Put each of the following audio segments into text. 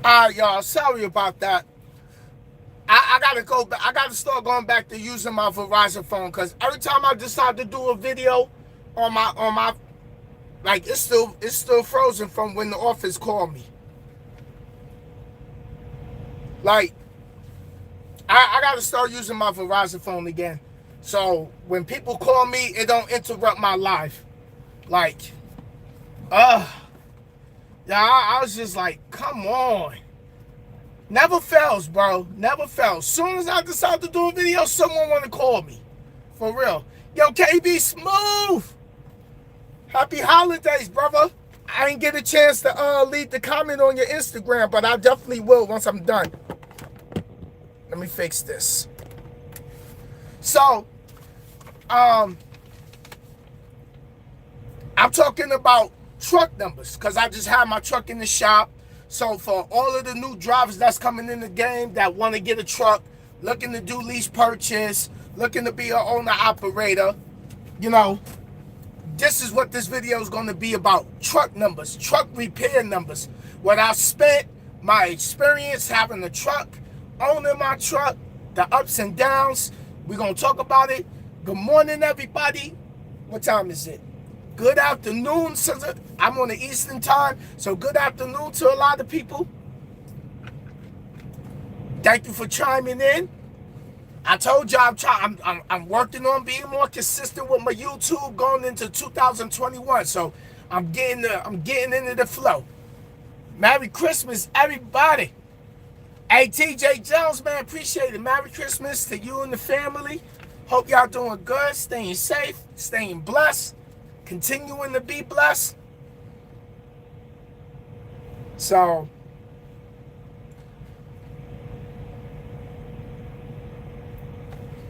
All right, y'all. Sorry about that. I gotta go back. I gotta start going back to using my Verizon phone because every time I decide to do a video on my like it's still frozen from when the office called me. Like I gotta start using my Verizon phone again. So when people call me, it don't interrupt my life. Like, uh, yeah, I was just like, come on. Never fails, bro. Never fails. Soon as I decide to do a video, someone want to call me. For real. Yo, KB Smooth. Happy holidays, brother. I didn't get a chance to leave the comment on your Instagram, but I definitely will once I'm done. Let me fix this. So, I'm talking about truck numbers because I just had my truck in the shop. So for all of the new drivers that's coming in the game that want to get a truck, looking to do lease purchase, looking to be an owner operator, you know, this is what this video is going to be about. Truck numbers, truck repair numbers. What I spent, my experience having a truck, owning my truck, the ups and downs. We're going to talk about it. Good morning, everybody. What time is it? Good afternoon. I'm on the Eastern time, so good afternoon to a lot of people. Thank you for chiming in. I told you I'm working on being more consistent with my YouTube going into 2021. So I'm getting into the flow. Merry Christmas, everybody. Hey, TJ Jones, man, appreciate it. Merry Christmas to you and the family. Hope y'all doing good, staying safe, staying blessed, continuing to be blessed. So,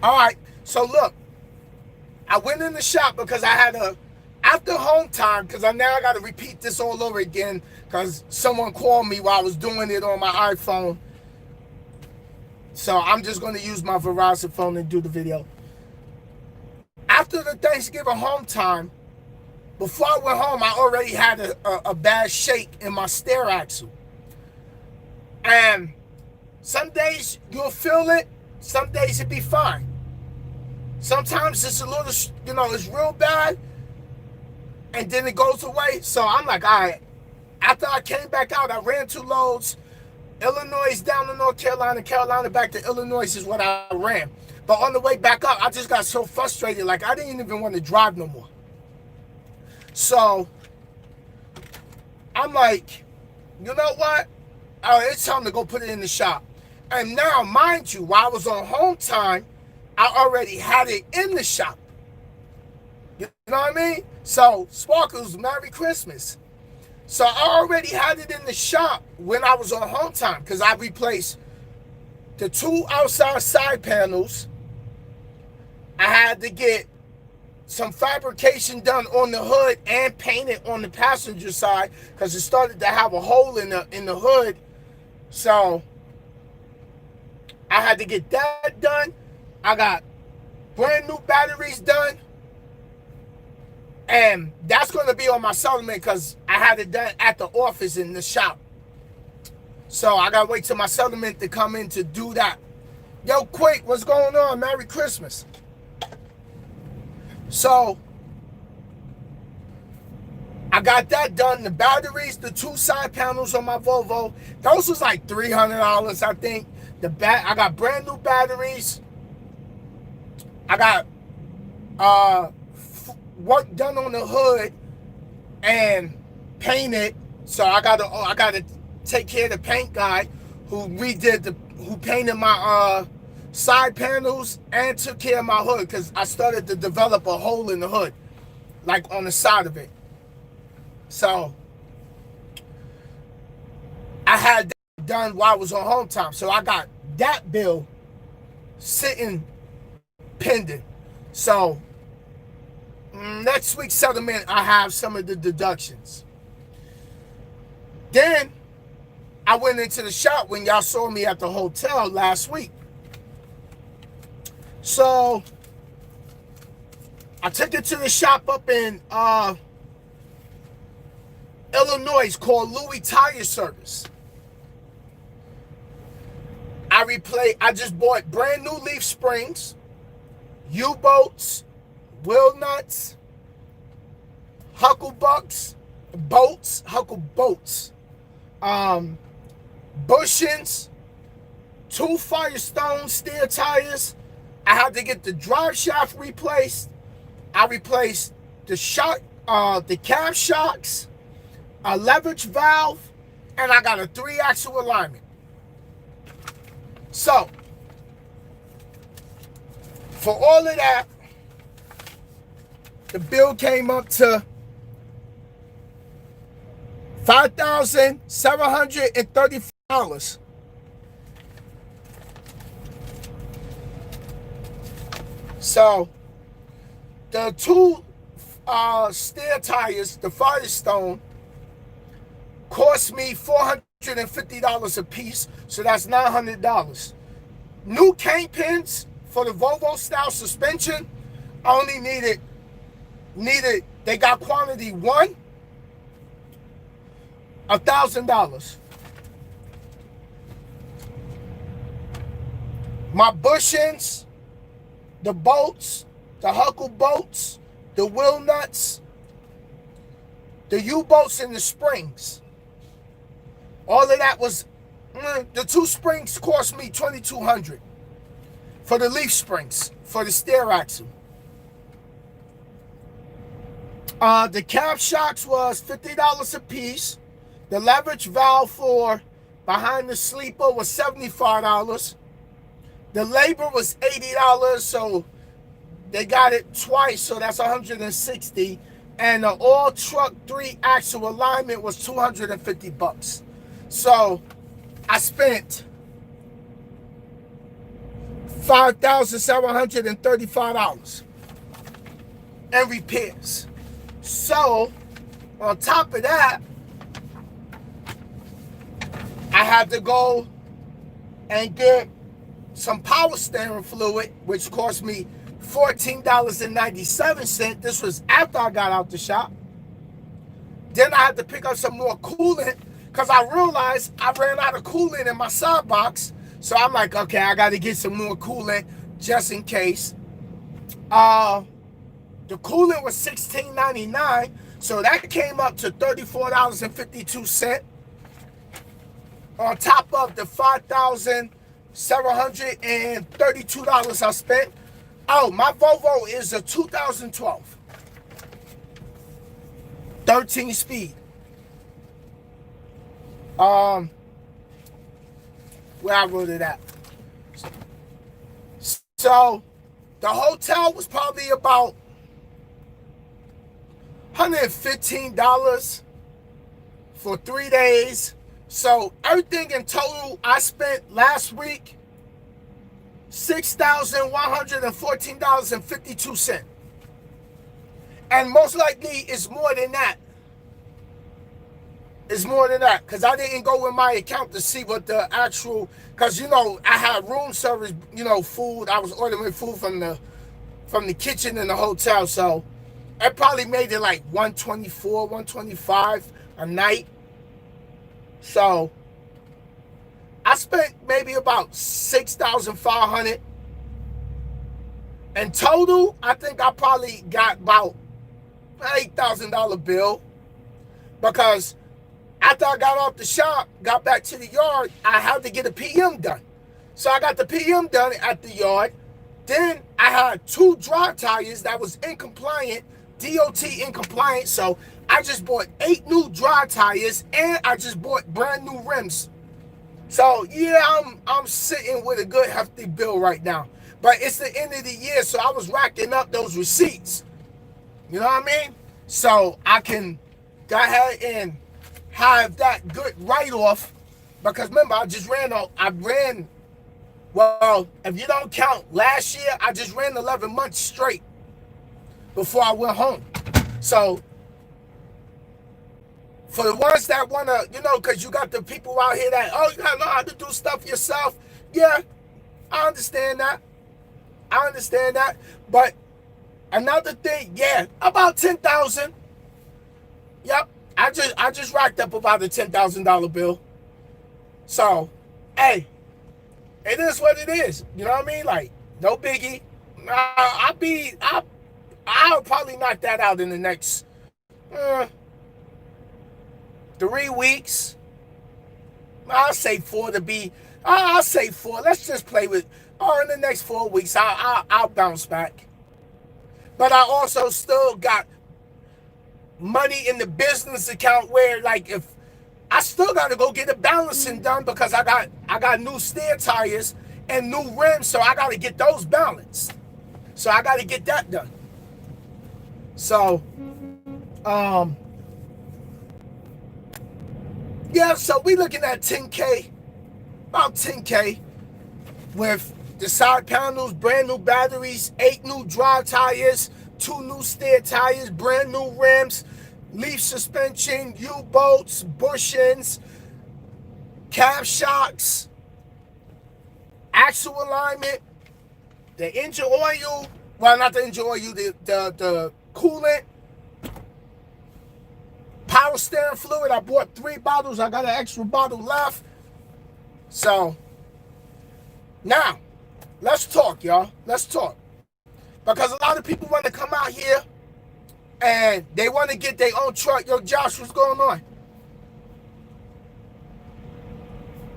all right. So look, I went in the shop because I had after home time, because I got to repeat this all over again because someone called me while I was doing it on my iPhone. So I'm just going to use my Verizon phone and do the video. After the Thanksgiving home time, before I went home, I already had a bad shake in my stair axle. And some days you'll feel it, some days it'll be fine. Sometimes it's a little, it's real bad, and then it goes away. So I'm like, all right. After I came back out, I ran 2 loads. Illinois down to North Carolina, Carolina back to Illinois is what I ran. But on the way back up, I just got so frustrated, like I didn't even want to drive no more. So I'm like, you know what? Oh, it's time to go put it in the shop. And now, mind you, while I was on home time, I already had it in the shop. You know what I mean? So, Sparkles, Merry Christmas. So I already had it in the shop when I was on home time because I replaced the 2 outside side panels. I had to get some fabrication done on the hood and painted on the passenger side because it started to have a hole in the hood. So I had to get that done. I got brand new batteries done. And that's going to be on my settlement because I had it done at the office in the shop. So I got to wait till my settlement to come in to do that. Yo, Quick, what's going on? Merry Christmas. So I got that done. The batteries, the 2 side panels on my Volvo, those was like $300, I think. I got brand new batteries. I got work done on the hood and painted. So I gotta take care of the paint guy who painted my side panels and took care of my hood because I started to develop a hole in the hood, like on the side of it. So I had that done while I was on home time. So I got that bill sitting pending. So next week's settlement, I have some of the deductions. Then I went into the shop when y'all saw me at the hotel last week. So I took it to the shop up in Illinois called Louis Tire Service. I just bought brand new leaf springs, U-bolts, wheel nuts, huckle bolts, bushings, 2 Firestone steer tires. I had to get the drive shaft replaced. I replaced the cab shocks, a leverage valve, and I got a 3-axle alignment. So, for all of that, the bill came up to $5,734. So, the 2 steer tires, the Firestone, cost me $450 a piece, so that's $900. New cane pins for the Volvo style suspension, I only needed, they got quantity 1, $1,000. My bushings, the bolts, the huckle bolts, the wheel nuts, the U-bolts, and the springs. All of that was, the 2 springs cost me $2,200 for the leaf springs, for the steer axle. The cab shocks was $50 a piece. The leverage valve for behind the sleeper was $75. The labor was $80, so they got it twice, so that's $160. And the all truck 3-axle alignment was $250. So I spent $5,735 in repairs. So on top of that, I had to go and get some power steering fluid, which cost me $14.97. This was after I got out the shop. Then I had to pick up some more coolant because I realized I ran out of coolant in my side box. So I'm like, okay, I got to get some more coolant just in case. The coolant was $16.99, so that came up to $34.52 on top of the $5,732 I spent. Oh, my Volvo is a 2012 13-speed. Where I wrote it at. So the hotel was probably about $115 for 3 days. So everything in total I spent last week, $6,114.52. And most likely it's more than that. It's more than that, because I didn't go in my account to see what the actual, because I had room service, food. I was ordering food from the kitchen in the hotel, so it probably made it like $124, $125 a night. So I spent maybe about $6,500 in total. I think I probably got about $8,000 bill, because after I got off the shop, got back to the yard, I had to get a PM done. So I got the PM done at the yard. Then I had 2 dry tires that was incompliant, DOT incompliant. So I just bought 8 new dry tires, and I just bought brand new rims. So yeah, I'm sitting with a good hefty bill right now. But it's the end of the year, so I was racking up those receipts. You know what I mean? So I can go ahead and have that good write-off, because remember, well, if you don't count last year, I just ran 11 months straight before I went home. So for the ones that want to, because you got the people out here that, you got to know how to do stuff yourself. Yeah, I understand that. But another thing, yeah, about $10,000. Yep. I just racked up about a $10,000 bill. So, hey, It is what it is. You know what I mean? Like, no biggie. I'll probably knock that out in the next 3 weeks. I'll say 4 to be. I'll say 4. Let's just play with. Oh, in the next 4 weeks, I'll bounce back. But I also still got money in the business account where, like, if I still got to go get a balancing done because I got new steer tires and new rims, so I got to get those balanced. So I got to get that done. So, yeah. So we looking at 10K, about 10K, with the side panels, brand new batteries, 8 new drive tires, 2 new steer tires, brand new rims, leaf suspension, U-bolts, bushings, cab shocks, axle alignment, the engine oil, well, not the engine oil, the coolant, power steering fluid. I bought 3 bottles. I got an extra bottle left. So, now, let's talk, y'all. Let's talk. Because a lot of people want to come out here and they want to get their own truck. Yo, Josh, what's going on?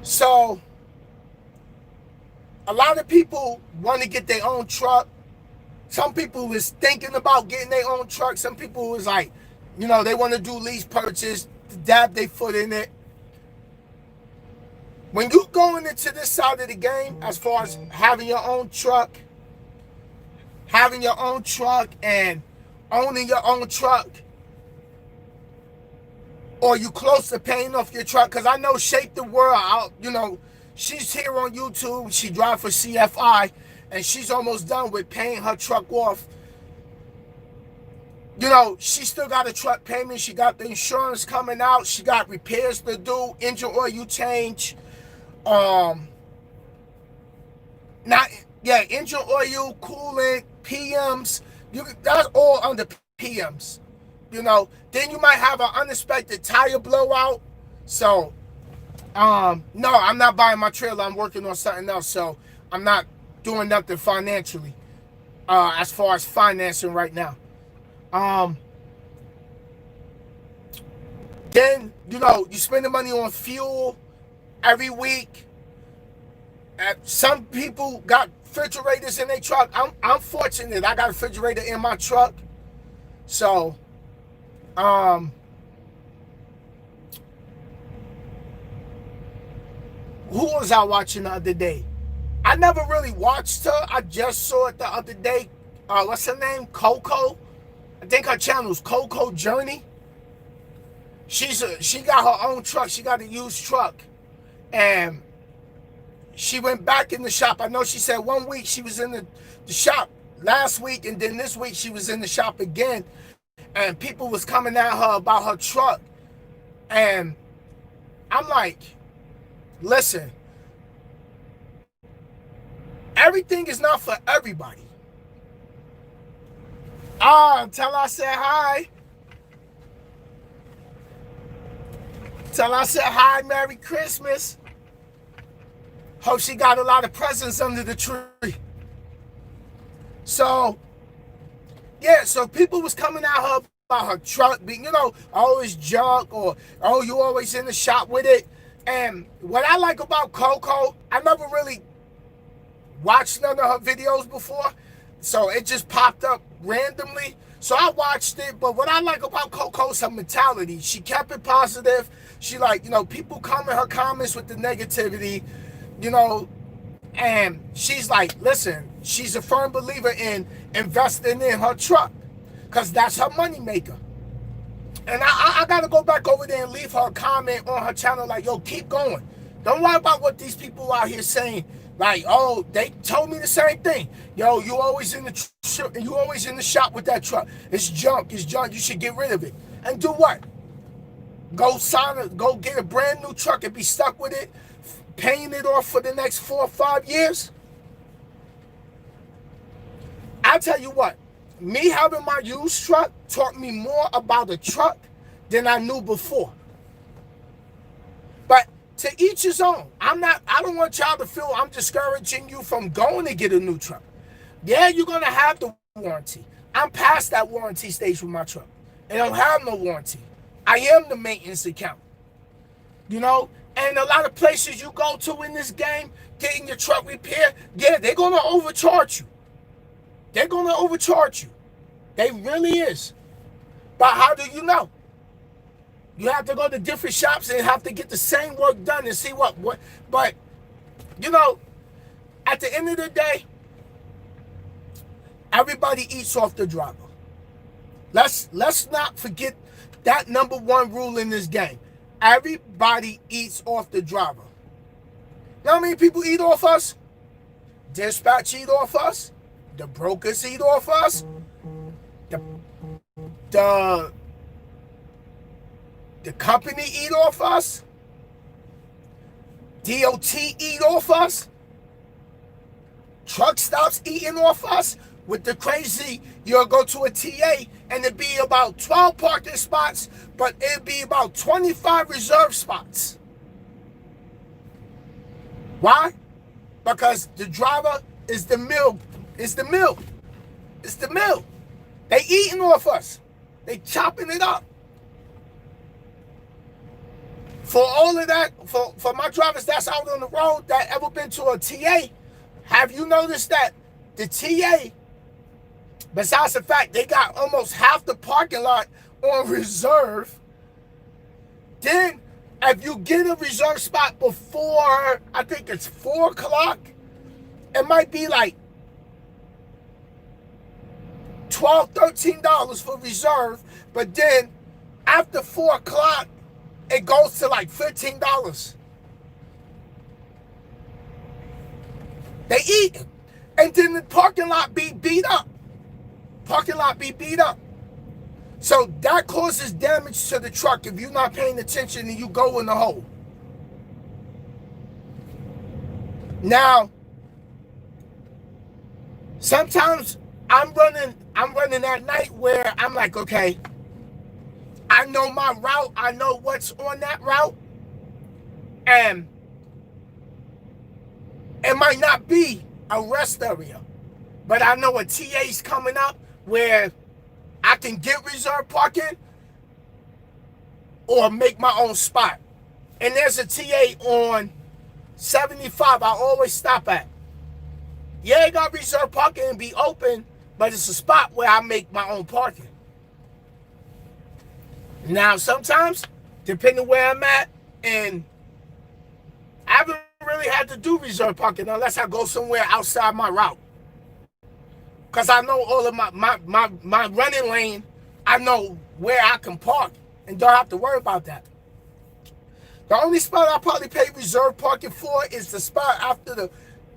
So, a lot of people want to get their own truck. Some people was thinking about getting their own truck. Some people was like, you know, they want to do lease purchase, dab their foot in it. When you going into this side of the game, as far as having your own truck and owning your own truck, or you close to paying off your truck, because I know Shape the World, you know, she's here on YouTube. She drives for CFI, and she's almost done with paying her truck off. You know, she still got a truck payment. She got the insurance coming out. She got repairs to do, engine oil change. Engine oil, coolant, PMs. That's all under PMs. You know, then you might have an unexpected tire blowout. So, no, I'm not buying my trailer. I'm working on something else. So, I'm not doing nothing financially, as far as financing right now. Then, you know, you spend the money on fuel every week. Some people got refrigerators in their truck. I'm fortunate. I got a refrigerator in my truck. So, who was I watching the other day? I never really watched her. I just saw it the other day. What's her name? Coco. I think her channel is Coco Journey. She got her own truck. She got a used truck. And she went back in the shop. I know she said 1 week she was in the shop last week, and then this week she was in the shop again. And people was coming at her about her truck. And I'm like, listen, everything is not for everybody. Tell her I said hi. Tell her I said hi, Merry Christmas. Hope she got a lot of presents under the tree. So, yeah, so people was coming at her about her truck being, you know, always junk, or, oh, you always in the shop with it. And what I like about Coco, I never really watched none of her videos before. So it just popped up randomly. So I watched it. But what I like about Coco is her mentality. She kept it positive. She, like, you know, people come in her comments with the negativity, you know, and she's like, listen, she's a firm believer in investing in her truck because that's her money maker. And I got to go back over there and leave her a comment on her channel like, yo, keep going. Don't worry about what these people out here saying. Like, oh, they told me the same thing. Yo, you always in the shop with that truck. It's junk. It's junk. You should get rid of it. And do what? Go get a brand new truck and be stuck with it, paying it off for the next 4 or 5 years? I tell you what, me having my used truck taught me more about a truck than I knew before. But To each his own. I don't want y'all to feel I'm discouraging you from going to get a new truck. Yeah, you're gonna have the warranty. I'm past that warranty stage with my truck. It don't have no warranty. I am the maintenance account. You know? And a lot of places you go to in this game, getting your truck repaired, yeah, they're gonna overcharge you. They're gonna overcharge you. They really is. But how do you know? You have to go to different shops and have to get the same work done and see what. But, you know, at the end of the day, everybody eats off the driver. Let's not forget that number one rule in this game. Everybody eats off the driver. You know how many people eat off us? Dispatch eat off us. The brokers eat off us. The company eat off us. DOT eat off us. Truck stops eating off us. With the crazy, you'll go to a TA and it'd be about 12 parking spots, but it'd be about 25 reserve spots. Why? Because the driver is the mill. It's the mill. It's the mill. They eating off us. They chopping it up. For all of that, for my drivers that's out on the road that ever been to a TA, have you noticed that the TA, besides the fact they got almost half the parking lot on reserve, then if you get a reserve spot before, I think it's 4 o'clock, it might be like $12, $13 for reserve, but then after 4 o'clock, it goes to like $15. They eat. And then the parking lot be beat up. Parking lot be beat up. So that causes damage to the truck if you're not paying attention and you go in the hole. Now, sometimes I'm running at night where I'm like, okay, I know my route. I know what's on that route. And it might not be a rest area, but I know a TA's coming up where I can get reserve parking or make my own spot. And there's a TA on 75 I always stop at. Yeah, it got reserve parking and be open, but it's a spot where I make my own parking. Now, sometimes, depending where I'm at, and I haven't really had to do reserve parking unless I go somewhere outside my route. Because I know all of my running lane, I know where I can park and don't have to worry about that. The only spot I probably pay reserve parking for is the spot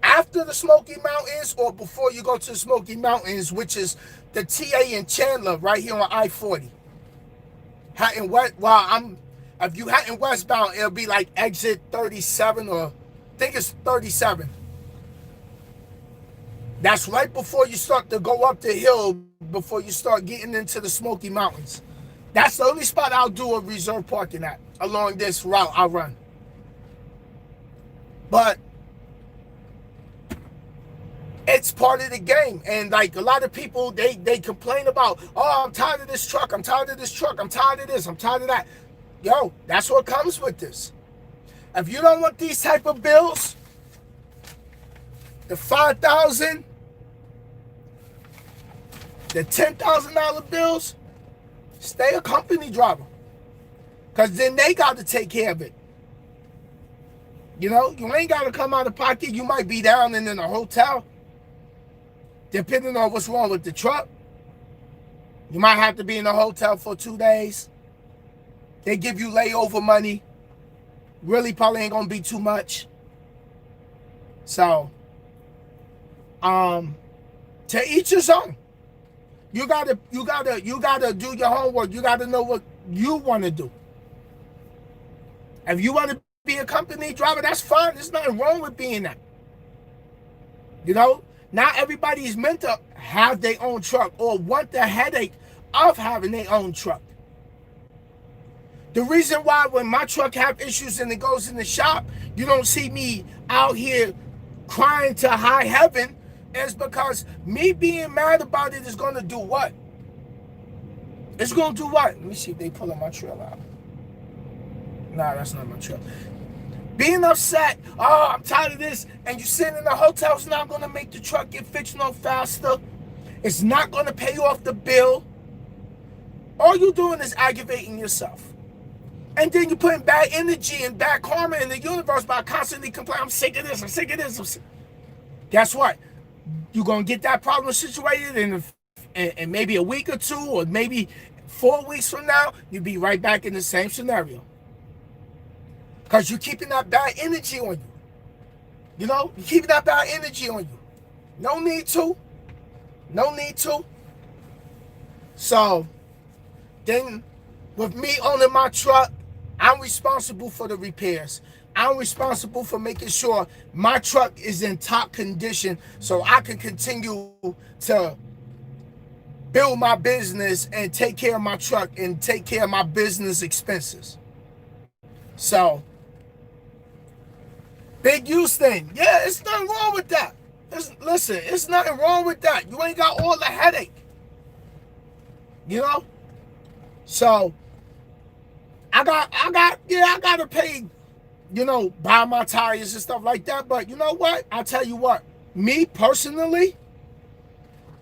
after the Smoky Mountains or before you go to the Smoky Mountains, which is the TA in Chandler right here on I-40. If you heading westbound, it'll be like exit 37 or I think it's 37. That's right before you start to go up the hill, before you start getting into the Smoky Mountains. That's the only spot I'll do a reserve parking at along this route I run. But it's part of the game. And like a lot of people, they complain about, oh, I'm tired of this truck. I'm tired of this truck. I'm tired of this. I'm tired of that. Yo, that's what comes with this. If you don't want these type of bills, the $5,000, the $10,000 bills, stay a company driver. Because then they got to take care of it. You know, you ain't got to come out of pocket. You might be down and in a hotel. Depending on what's wrong with the truck. You might have to be in a hotel for 2 days. They give you layover money. Really probably ain't gonna be too much. So, to each his own. You gotta do your homework. You gotta know what you want to do. If you want to be a company driver, that's fine. There's nothing wrong with being that. You know, not everybody is meant to have their own truck or want the headache of having their own truck. The reason why when my truck have issues and it goes in the shop, you don't see me out here crying to high heaven is because me being mad about it is going to do what? It's going to do what? Let me see if they pull my trailer out. Nah, that's not my trailer. Being upset, oh, I'm tired of this, and you sitting in the hotel is not going to make the truck get fixed no faster. It's not going to pay off the bill. All you're doing is aggravating yourself. And then you're putting bad energy and bad karma in the universe by constantly complaining, I'm sick of this, I'm sick of this. Guess what? You're going to get that problem situated in maybe a week or two, or maybe 4 weeks from now, you'll be right back in the same scenario. Because you're keeping that bad energy on you. You know, you're keeping that bad energy on you. No need to. No need to. So, then with me owning my truck, I'm responsible for the repairs. I'm responsible for making sure my truck is in top condition so I can continue to build my business and take care of my truck and take care of my business expenses. So, big use thing. Yeah, it's nothing wrong with that. Listen, it's nothing wrong with that. You ain't got all the headache. You know? So, I gotta pay, you know, buy my tires and stuff like that. But you know what? I'll tell you what. Me personally,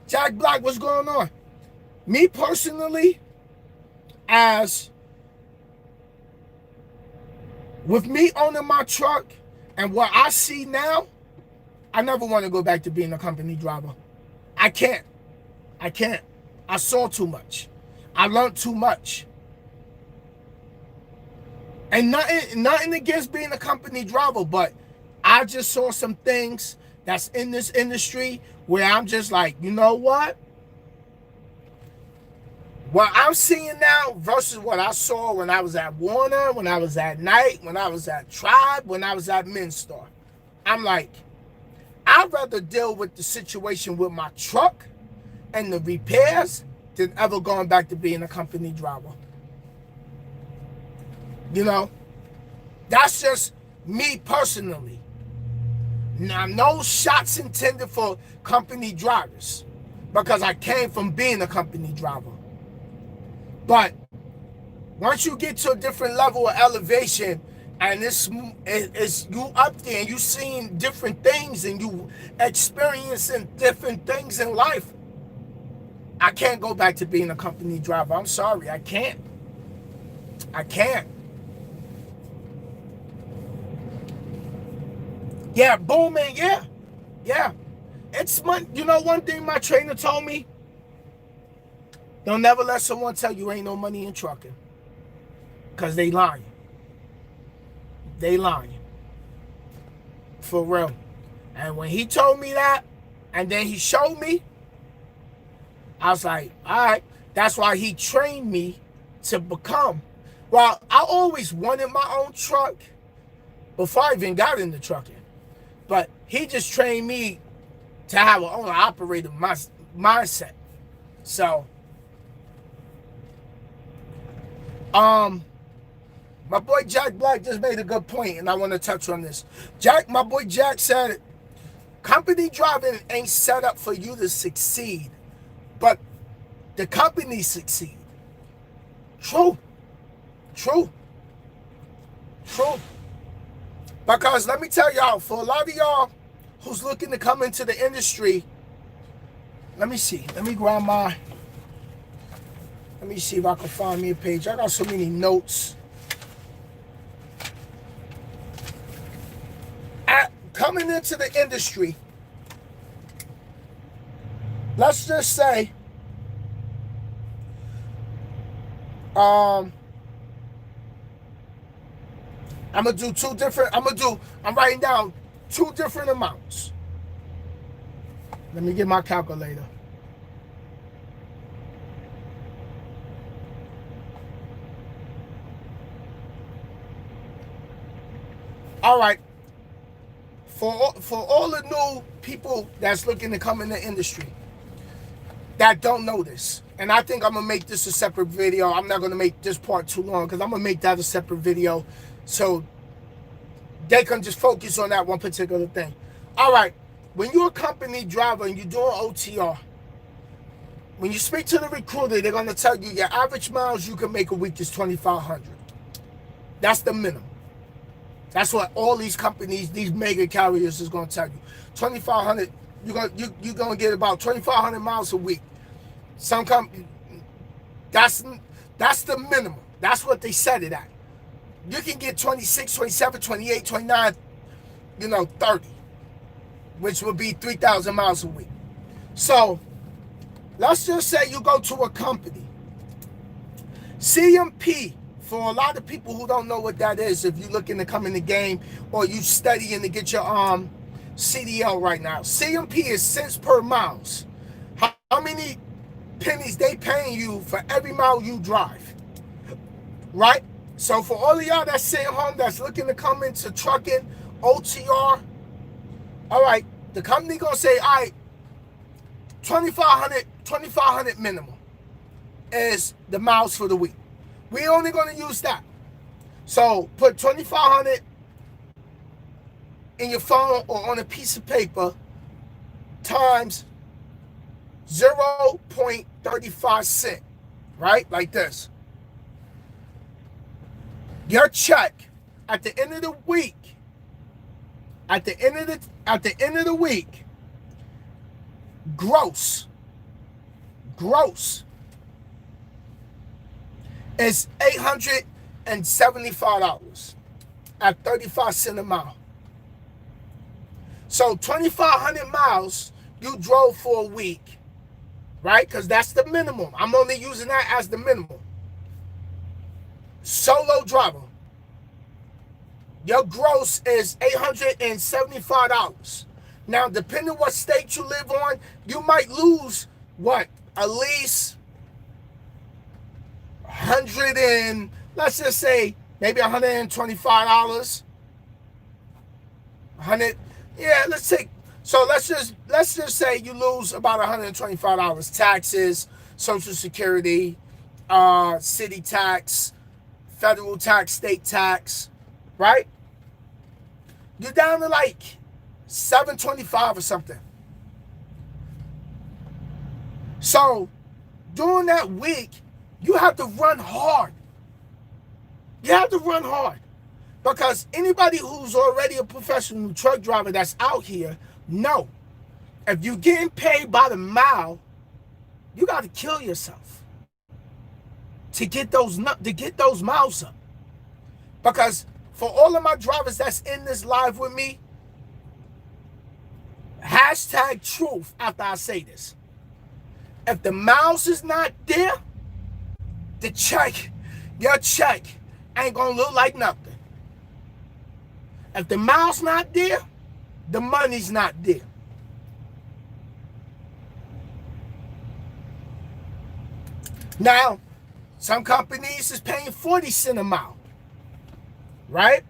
Jack Black, what's going on? Me personally, as with me owning my truck and what I see now, I never want to go back to being a company driver. I can't. I saw too much. I learned too much. And nothing against being a company driver, but I just saw some things that's in this industry where I'm just like, you know what? What I'm seeing now versus what I saw when I was at Warner, when I was at Night, when I was at Tribe, when I was at Minstar. I'm like, I'd rather deal with the situation with my truck and the repairs than ever going back to being a company driver. You know, that's just me personally. Now, no shots intended for company drivers because I came from being a company driver. But once you get to a different level of elevation and it's you up there and you seeing different things and you experiencing different things in life, I can't go back to being a company driver. I'm sorry, I can't. Yeah, booming, yeah. It's you know one thing my trainer told me? Don't never let someone tell you ain't no money in trucking. Because they lying. They lying. For real. And when he told me that, and then he showed me, I was like, all right. That's why he trained me to become. Well, I always wanted my own truck before I even got into trucking. But he just trained me to have an owner-operator mindset. So, my boy Jack Black just made a good point, and I want to touch on this. My boy Jack said, company driving ain't set up for you to succeed, but the company succeed. True. Because let me tell y'all, for a lot of y'all who's looking to come into the industry, let me see. Let me see if I can find me a page. I got so many notes. Coming into the industry, let's just say, I'm writing down two different amounts. Let me get my calculator. All right. For all the new people that's looking to come in the industry that don't know this, And I think I'm going to make this a separate video. I'm not going to make this part too long because I'm going to make that a separate video so they can just focus on that one particular thing. All right. When you're a company driver and you're doing OTR, when you speak to the recruiter, they're going to tell you your average miles you can make a week is 2,500. That's the minimum. That's what all these companies, these mega carriers is going to tell you. 2,500, you're going to get about 2,500 miles a week. Some companies, that's the minimum. That's what they set it at. You can get 26, 27, 28, 29, 30, which would be 3,000 miles a week. So let's just say you go to a company. CMP, for a lot of people who don't know what that is, if you're looking to come in the game or you studying to get your CDL right now, CMP is cents per miles. How many pennies they paying you for every mile you drive, right? So for all of y'all that's sitting home that's looking to come into trucking, OTR, all right, the company gonna say, all right, 2,500 minimum is the miles for the week. We only gonna use that. So put 2,500 in your phone or on a piece of paper times 0.35 cent, right? Like this. Your check at the end of the week, at the end of the week, gross is $875 at 35 cents a mile. So 2,500 miles you drove for a week, right? Because that's the minimum. I'm only using that as the minimum. Solo driver. Your gross is $875. Now, depending on what state you live on, you might lose what? At least 100 and, let's just say, maybe $125. 100, yeah, let's just say you lose about $125. Taxes, Social Security, city tax, federal tax, state tax, right? You're down to like $725 or something. So during that week, you have to run hard. You have to run hard. Because anybody who's already a professional truck driver that's out here know if you're getting paid by the mile, you got to kill yourself to get those miles up. Because for all of my drivers that's in this live with me, hashtag truth after I say this. If the miles is not there, your check ain't gonna look like nothing. If the miles not there, the money's not there. Now, some companies is paying 40 cents a mile. Right?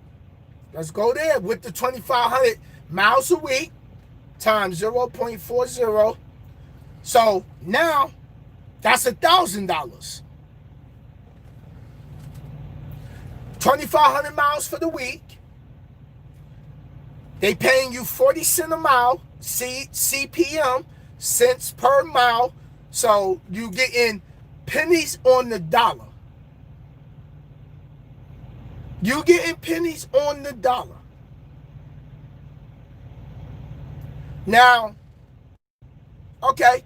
Let's go there with the 2,500 miles a week times 0.40. So now that's $1,000. 2,500 miles for the week. They paying you 40 cents a mile, CPM, cents per mile. So you getting pennies on the dollar. You getting pennies on the dollar. Now, okay,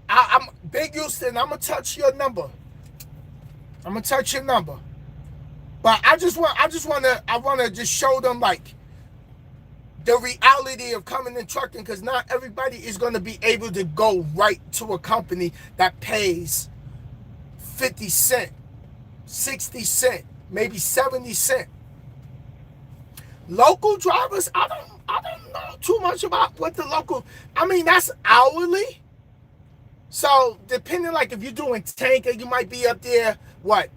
I'm Big Houston. I'm gonna touch your number. But I wanna just show them like the reality of coming in trucking, because not everybody is gonna be able to go right to a company that pays 50 cents, 60 cents. Maybe 70 cents. Local drivers, I don't know too much about what the local, I mean, that's hourly. So depending, like if you're doing tanker, you might be up there, what?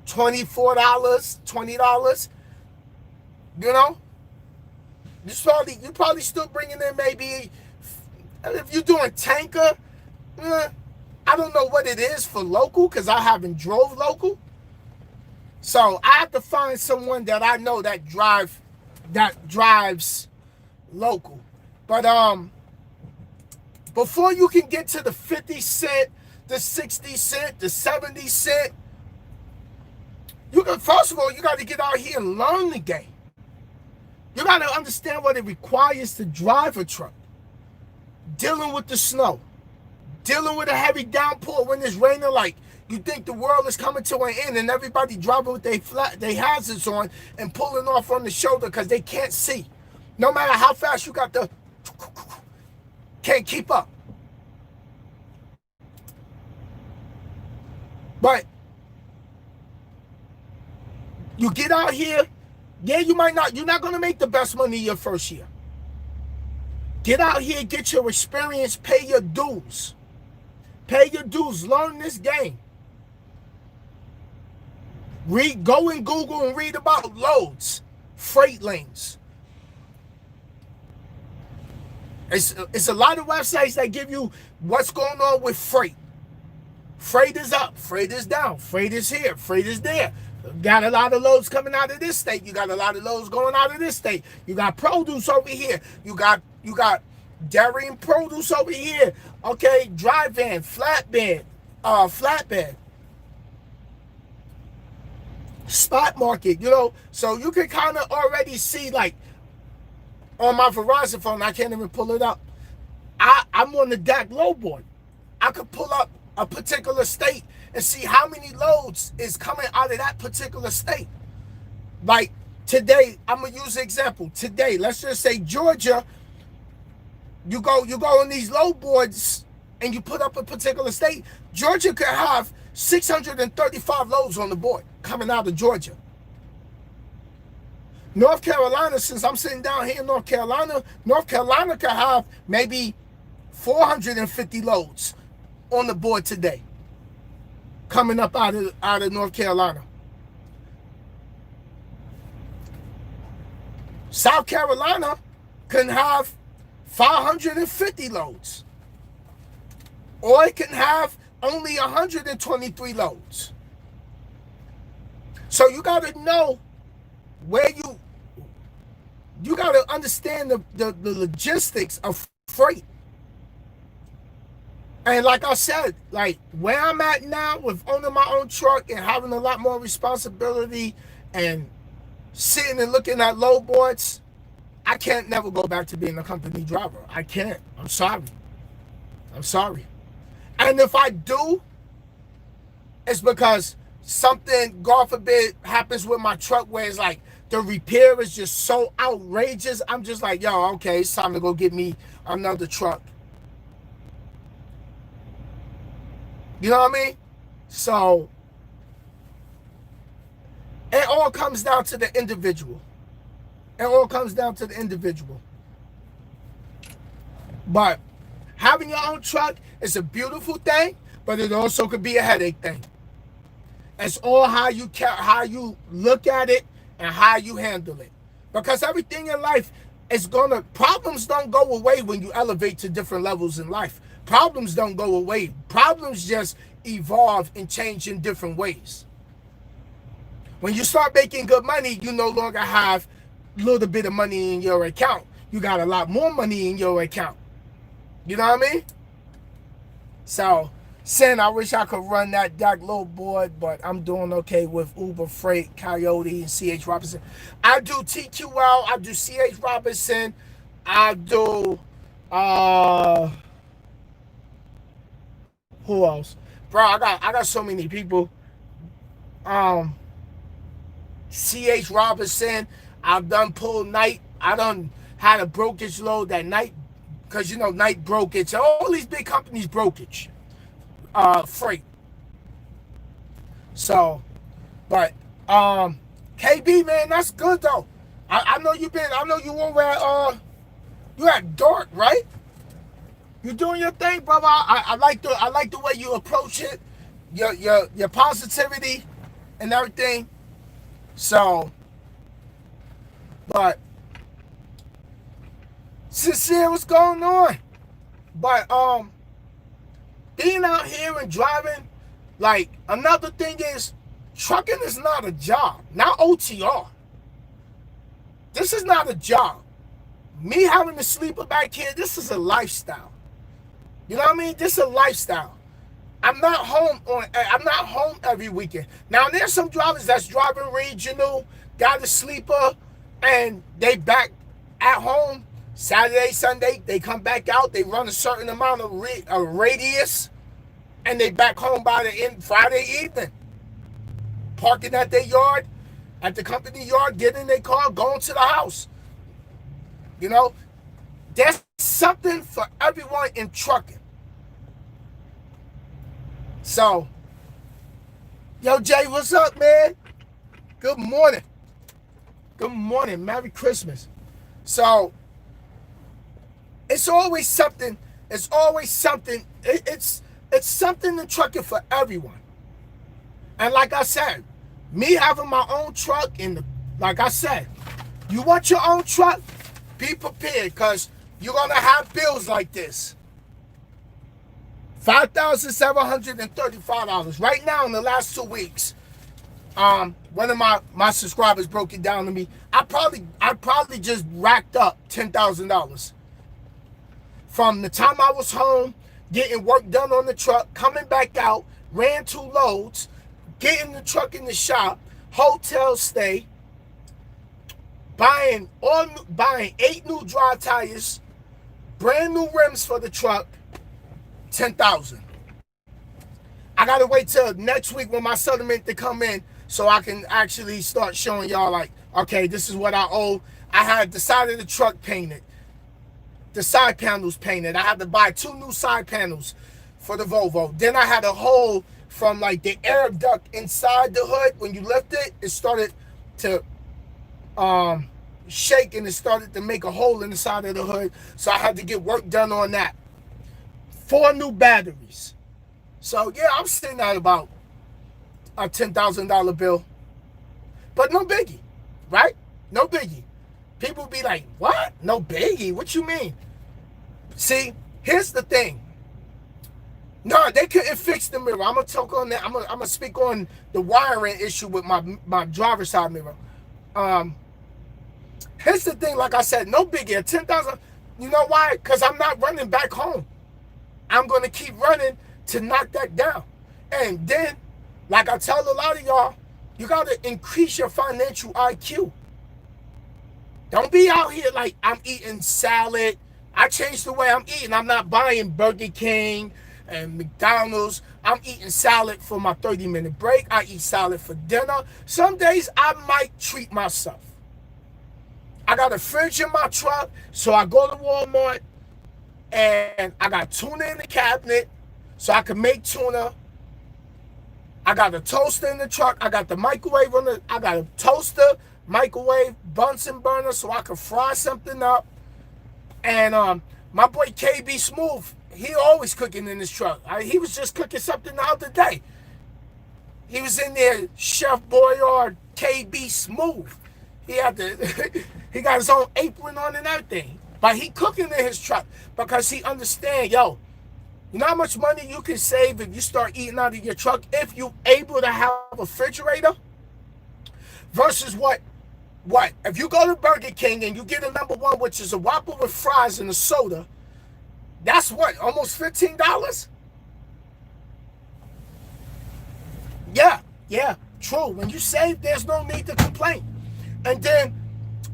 $24, $20, you're probably still bringing in maybe, if you're doing tanker, I don't know what it is for local because I haven't drove local. So I have to find someone that I know that drives local. But before you can get to the 50 cent, the 60 cent, the 70 cent, first of all, you got to get out here and learn the game. You got to understand what it requires to drive a truck. Dealing with the snow, dealing with a heavy downpour when it's raining like you think the world is coming to an end, and everybody driving with their hazards on and pulling off on the shoulder because they can't see. No matter how fast you got can't keep up. But you get out here, yeah, you're not going to make the best money your first year. Get out here, get your experience, pay your dues. Pay your dues, learn this game. Go in Google and read about loads, freight lanes. It's a lot of websites that give you what's going on with freight. Freight is up, freight is down, freight is here, freight is there. Got a lot of loads coming out of this state. You got a lot of loads going out of this state. You got produce over here. You got dairy and produce over here. Okay, dry van, flatbed. Spot market, so you can kind of already see, like, on my Verizon phone, I can't even pull it up. I'm on the DAC load board. I could pull up a particular state and see how many loads is coming out of that particular state. Like today, I'm gonna use an example. Today, let's just say Georgia. You go on these load boards and you put up a particular state. Georgia could have 635 loads on the board coming out of Georgia. North Carolina, since I'm sitting down here in North Carolina could have maybe 450 loads on the board today coming up out of North Carolina. South Carolina can have 550 loads. Or it can have only 123 loads. So you got to know where you got to understand the logistics of freight. And like I said, like where I'm at now with owning my own truck and having a lot more responsibility and sitting and looking at load boards, I can't never go back to being a company driver. I can't. I'm sorry. And if I do, it's because something, God forbid, happens with my truck where it's like the repair is just so outrageous. I'm just like, yo, okay, it's time to go get me another truck. You know what I mean? So it all comes down to the individual. But having your own truck is a beautiful thing, but it also could be a headache thing. It's all how you look at it and how you handle it. Because everything in life problems don't go away when you elevate to different levels in life. Problems don't go away. Problems just evolve and change in different ways. When you start making good money, you no longer have a little bit of money in your account. You got a lot more money in your account. You know what I mean? So, Sin, I wish I could run that DAC load board, but I'm doing okay with Uber Freight, Coyote, and C.H. Robinson. I do TQL, I do C.H. Robinson, I do, who else? Bro, I got so many people. C.H. Robinson, I've done pull night. I done had a brokerage load that night, because night brokerage. All these big companies brokerage. Freight. So, but KB, man, that's good though. I know you over at you at Dart, right? You doing your thing, brother. I like the way you approach it, your positivity and everything. So, but sincere, what's going on? But being out here and driving, like, another thing is, trucking is not a job, not OTR. This is not a job. Me having a sleeper back here, this is a lifestyle. You know what I mean? This is a lifestyle. I'm not home every weekend. Now there's some drivers that's driving regional, got a sleeper, and they back at home Saturday, Sunday. They come back out. They run a certain amount of radius, and they back home by the end Friday evening. Parking at their yard, at the company yard, getting in their car, going to the house. You know, there's something for everyone in trucking. So, yo, Jay, what's up, man? Good morning. Good morning. Merry Christmas. So, it's always something. It's always something. It's something in trucking for everyone. And like I said, me having my own truck, like I said, you want your own truck, be prepared, because you're going to have bills like this. $5,735. Right now, in the last 2 weeks, one of my subscribers broke it down to me. I probably just racked up $10,000 from the time I was home, getting work done on the truck, coming back out, ran 2 loads, getting the truck in the shop, hotel stay, buying 8 new dry tires, brand new rims for the truck. 10,000. I gotta wait till next week when my settlement to come in so I can actually start showing y'all, like, okay, this is what I owe. I had the side of the truck painted, the side panels painted. I had to buy 2 new side panels for the Volvo. Then I had a hole from like the air duct inside the hood. When you lift it, it started to shake, and it started to make a hole in the side of the hood. So I had to get work done on that. 4 new batteries. So yeah, I'm sitting at about a $10,000 bill. But no biggie, right? No biggie. People be like, what? No biggie? What you mean? See, here's the thing. No, they couldn't fix the mirror. I'm gonna talk on that. I'm gonna speak on the wiring issue with my driver's side mirror. Here's the thing, like I said, no biggie. At 10,000, you know why? Because I'm not running back home. I'm going to keep running to knock that down. And then, like I tell a lot of y'all, you got to increase your financial IQ. Don't be out here like I'm eating salad. I changed the way I'm eating. I'm not buying Burger King and McDonald's. I'm eating salad for my 30-minute break. I eat salad for dinner. Some days I might treat myself. I got a fridge in my truck, so I go to Walmart, and I got tuna in the cabinet so I can make tuna. I got a toaster in the truck. I got the microwave I got a toaster, microwave, Bunsen burner so I can fry something up. And my boy KB Smooth, he always cooking in his truck. He was just cooking something the other day. He was in there, Chef Boyard KB Smooth. He had he got his own apron on and everything. But he cooking in his truck because he understand, yo, you know how much money you can save if you start eating out of your truck if you able to have a refrigerator? Versus what? If you go to Burger King and you get a #1, which is a Whopper with fries and a soda, that's what, almost $15? Yeah, true. When you save, there's no need to complain. And then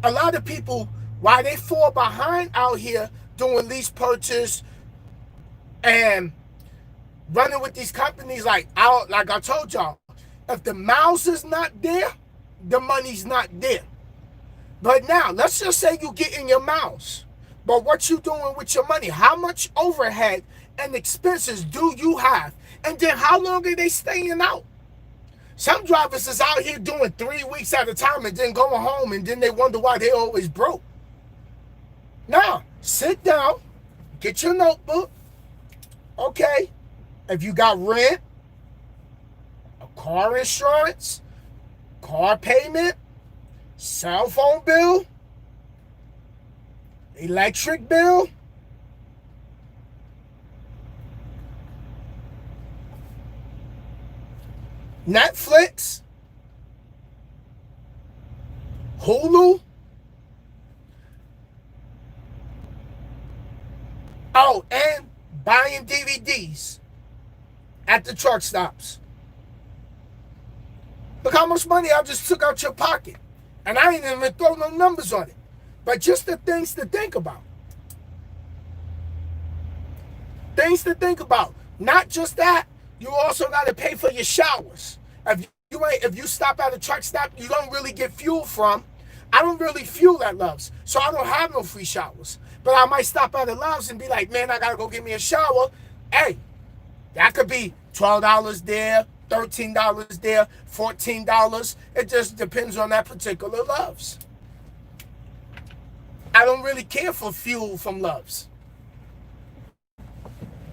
a lot of people, why they fall behind out here doing lease purchase and running with these companies, like I told y'all, if the miles is not there, the money's not there. But now, let's just say you get in your miles, but what you doing with your money? How much overhead and expenses do you have? And then how long are they staying out? Some drivers is out here doing 3 weeks at a time and then going home, and then they wonder why they always broke. Now, sit down, get your notebook. Okay, if you got rent, a car insurance, car payment, cell phone bill, electric bill, Netflix, Hulu. Oh, and buying DVDs at the truck stops. Look how much money I just took out your pocket. And I ain't even throw no numbers on it. But just the things to think about. Things to think about. Not just that, you also got to pay for your showers. If you stop at a truck stop you don't really get fuel from, I don't really fuel at Love's, so I don't have no free showers. But I might stop at a Love's and be like, man, I got to go get me a shower. Hey, that could be $12 there, $13 there, $14. It just depends on that particular Love's. I don't really care for fuel from Love's.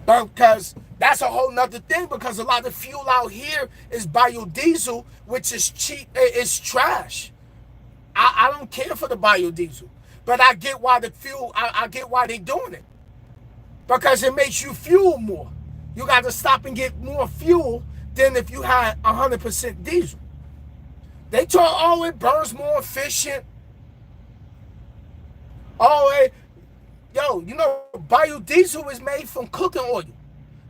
Because that's a whole nother thing, because a lot of fuel out here is biodiesel, which is cheap, it's trash. I don't care for the biodiesel. But I get why the fuel, I get why they're doing it. Because it makes you fuel more. You got to stop and get more fuel than if you had 100% diesel. They talk, oh, it burns more efficient. Oh, yo, you know, biodiesel is made from cooking oil,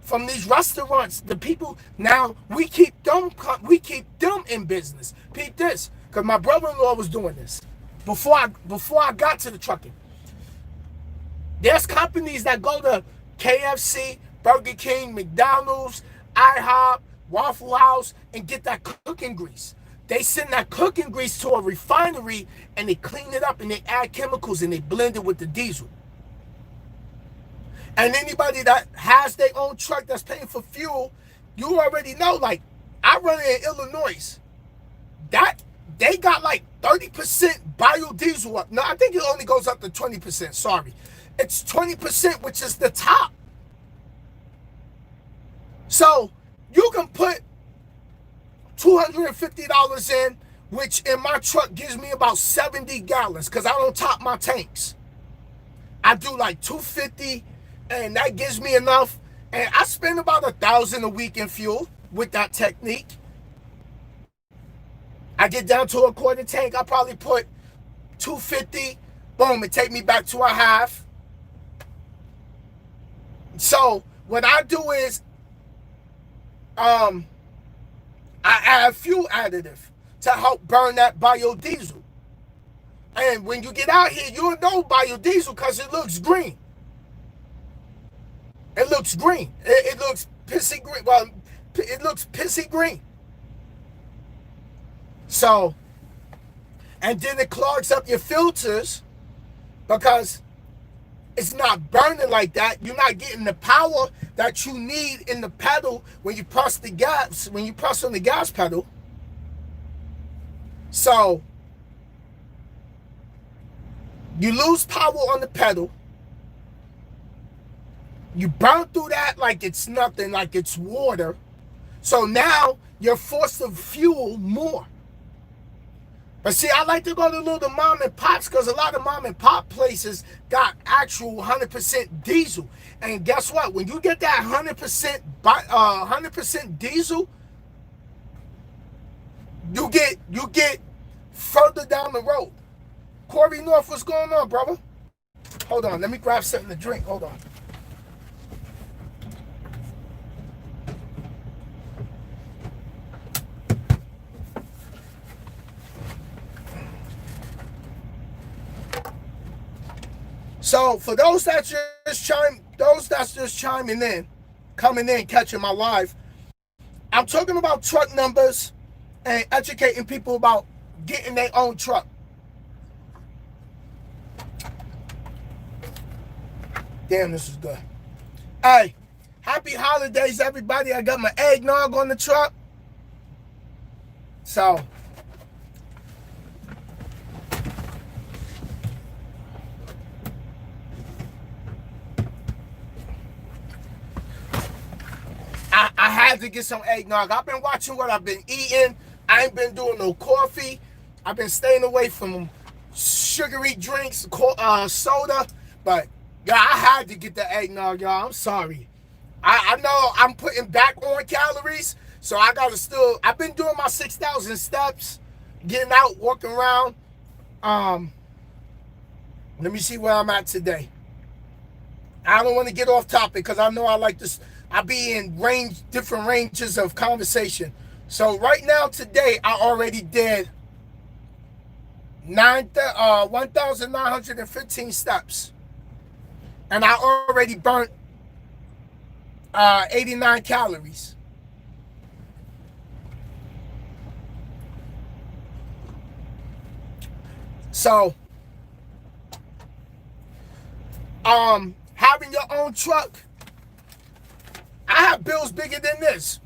from these restaurants. The people now we keep them in business. Peep this, because my brother-in-law was doing this before I got to the trucking. There's companies that go to KFC, Burger King, McDonald's, IHOP, Waffle House, and get that cooking grease. They send that cooking grease to a refinery and they clean it up and they add chemicals and they blend it with the diesel. And anybody that has their own truck that's paying for fuel, you already know, like, I run in Illinois. That they got like 30% biodiesel up. No, I think it only goes up to 20%. Sorry. It's 20%, which is the top. So you can put $250 in, which in my truck gives me about 70 gallons because I don't top my tanks. I do like 250, and that gives me enough. And I spend about $1,000 a week in fuel with that technique. I get down to a quarter tank, I probably put 250, boom, it take me back to a half. So what I do is I add fuel additive to help burn that biodiesel. And when you get out here, you'll know biodiesel because it looks green. It looks green. It looks pissy green. Well, it looks pissy green. So, and then it clogs up your filters because it's not burning like that. You're not getting the power that you need in the pedal when you press the gas, when you press on the gas pedal. So, you lose power on the pedal. You burn through that like it's nothing, like it's water. So now you're forced to fuel more. But see, I like to go to little mom and pops because a lot of mom and pop places got actual 100% diesel. And guess what? When you get that 100% diesel, you get further down the road. Corey North, what's going on, brother? Hold on, let me grab something to drink. Hold on. So for those that's just chiming in, coming in, catching my live, I'm talking about truck numbers and educating people about getting their own truck. Damn, this is good. Hey, happy holidays, everybody. I got my eggnog on the truck. So, I had to get some eggnog. I've been watching what I've been eating. I ain't been doing no coffee. I've been staying away from sugary drinks, soda. But, yeah, I had to get the eggnog, y'all. I'm sorry. I know I'm putting back on calories So I gotta still. I've been doing my 6,000 steps, getting out, walking around. Um, Let me see where I'm at today. I don't want to get off topic because I know I like this. I be in different ranges of conversation. So right now today, I already did 1,915 steps, and I already burnt 89 calories. So, having your own truck, I have bills bigger than this.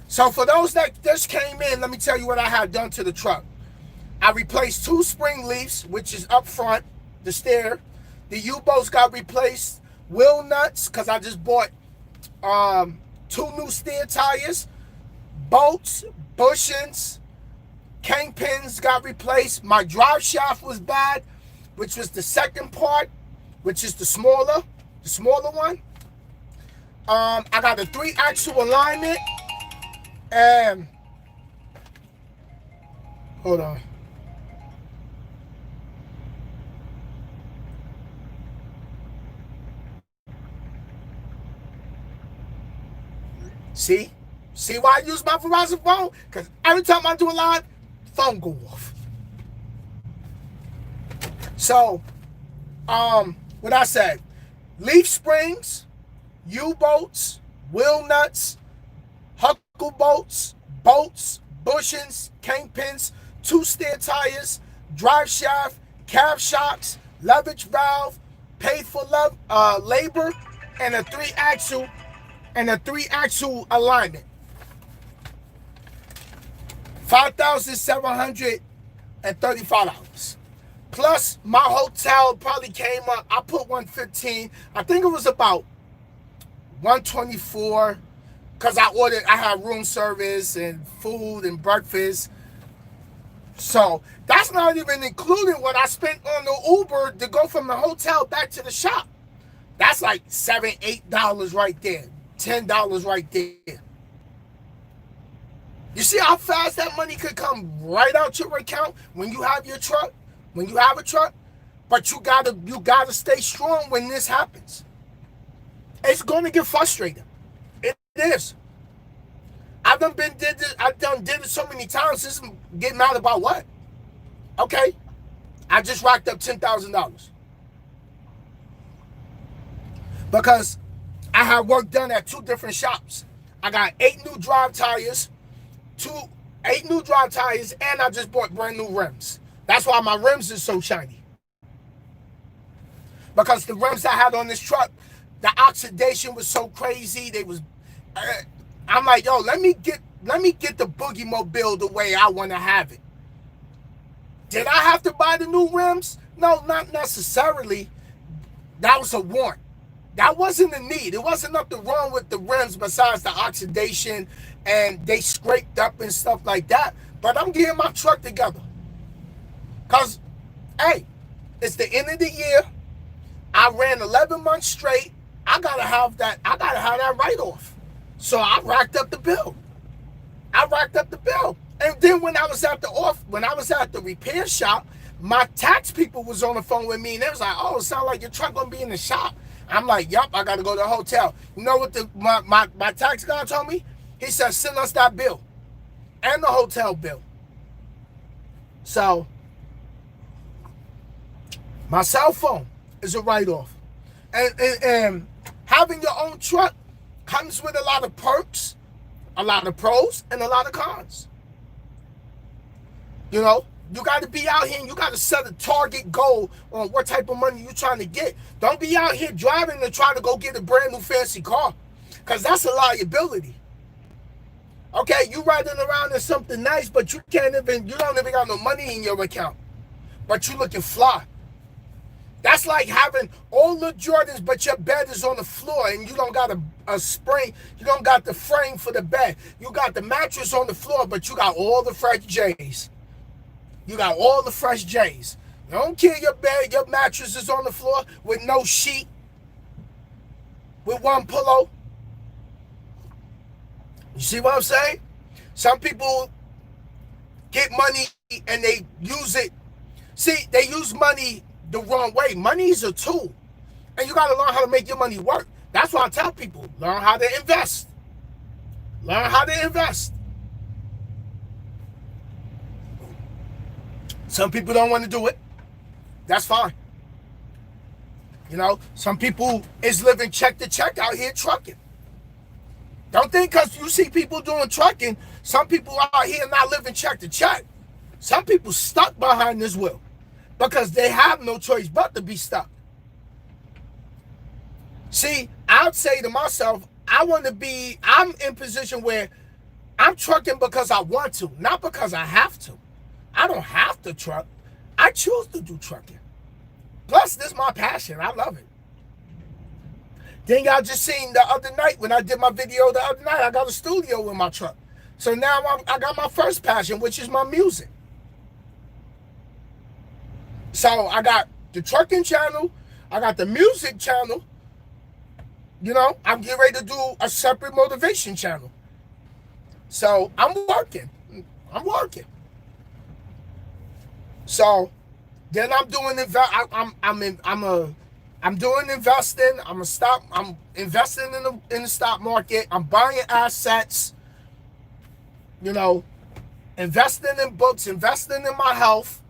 So for those that just came in, let me tell you what I had done to the truck. I replaced 2 spring leaves, which is up front, the steer. The U-bolts got replaced. Wheel nuts, because I just bought 2 new steer tires. Bolts, bushings, kingpins got replaced. My drive shaft was bad, which was the second part, which is the smaller one. I got a 3-axle alignment, and hold on. See why I use my Verizon phone? Because every time I do a live, phone go off. So, what I said, leaf springs, U-bolts, wheel nuts, huckle bolts, bushings, kingpins, 2 steer tires, drive shaft, cab shocks, leverage valve, paid for labor, and a 3-axle alignment. $5,735. Plus, my hotel probably came up. I put 115. I think it was about 124 because I had room service and food and breakfast. So that's not even including what I spent on the Uber to go from the hotel back to the shop. That's like $7, $8 right there. $10 right there. You see how fast that money could come right out your account when you have your truck? When you have a truck? But you gotta stay strong when this happens. It's gonna get frustrating. It is. I've done did it so many times. Just getting mad about what? Okay. I just racked up $10,000. Because I had work done at 2 different shops. I got 8 new drive tires, 8 new drive tires, and I just bought brand new rims. That's why my rims are so shiny. Because the rims I had on this truck, the oxidation was so crazy. I'm like, yo, let me get the Boogie Mobile the way I want to have it. Did I have to buy the new rims? No, not necessarily. That was a want. That wasn't a need. It wasn't nothing wrong with the rims besides the oxidation and they scraped up and stuff like that. But I'm getting my truck together. Because, hey, it's the end of the year. I ran 11 months straight. I gotta have that write-off. So I racked up the bill. And then when I was at the repair shop, my tax people was on the phone with me and they was like, oh, it sounds like your truck gonna be in the shop. I'm like, yup, I gotta go to the hotel. You know what my tax guy told me? He said, send us that bill and the hotel bill. So my cell phone is a write-off. And having your own truck comes with a lot of perks, a lot of pros, and a lot of cons. You know, you got to be out here and you got to set a target goal on what type of money you're trying to get. Don't be out here driving to try to go get a brand new fancy car, because that's a liability. Okay, you riding around in something nice, but you don't even got no money in your account, but you looking fly. That's like having all the Jordans, but your bed is on the floor and you don't got a spring. You don't got the frame for the bed. You got the mattress on the floor, but you got all the fresh J's. You got all the fresh J's. You don't care your bed, your mattress is on the floor with no sheet, with one pillow. You see what I'm saying? Some people get money and they use it. See, they use money the wrong way. Money is a tool. And you got to learn how to make your money work. That's why I tell people, learn how to invest. Learn how to invest. Some people don't want to do it. That's fine. You know, some people is living check to check out here trucking. Don't think because you see people doing trucking, some people out here not living check to check. Some people stuck behind this wheel because they have no choice but to be stuck. See, I'd say to myself, I'm in position where I'm trucking because I want to, not because I have to. I don't have to truck. I choose to do trucking. Plus, this is my passion. I love it. Then y'all just seen the other night when I did my video the other night, I got a studio in my truck. So now I got my first passion, which is my music. So I got the trucking channel. I got the music channel. You know, I'm getting ready to do a separate motivation channel. So I'm working. So then I'm doing I'm doing investing. I'm investing in the stock market. I'm buying assets. You know, investing in books, investing in my health.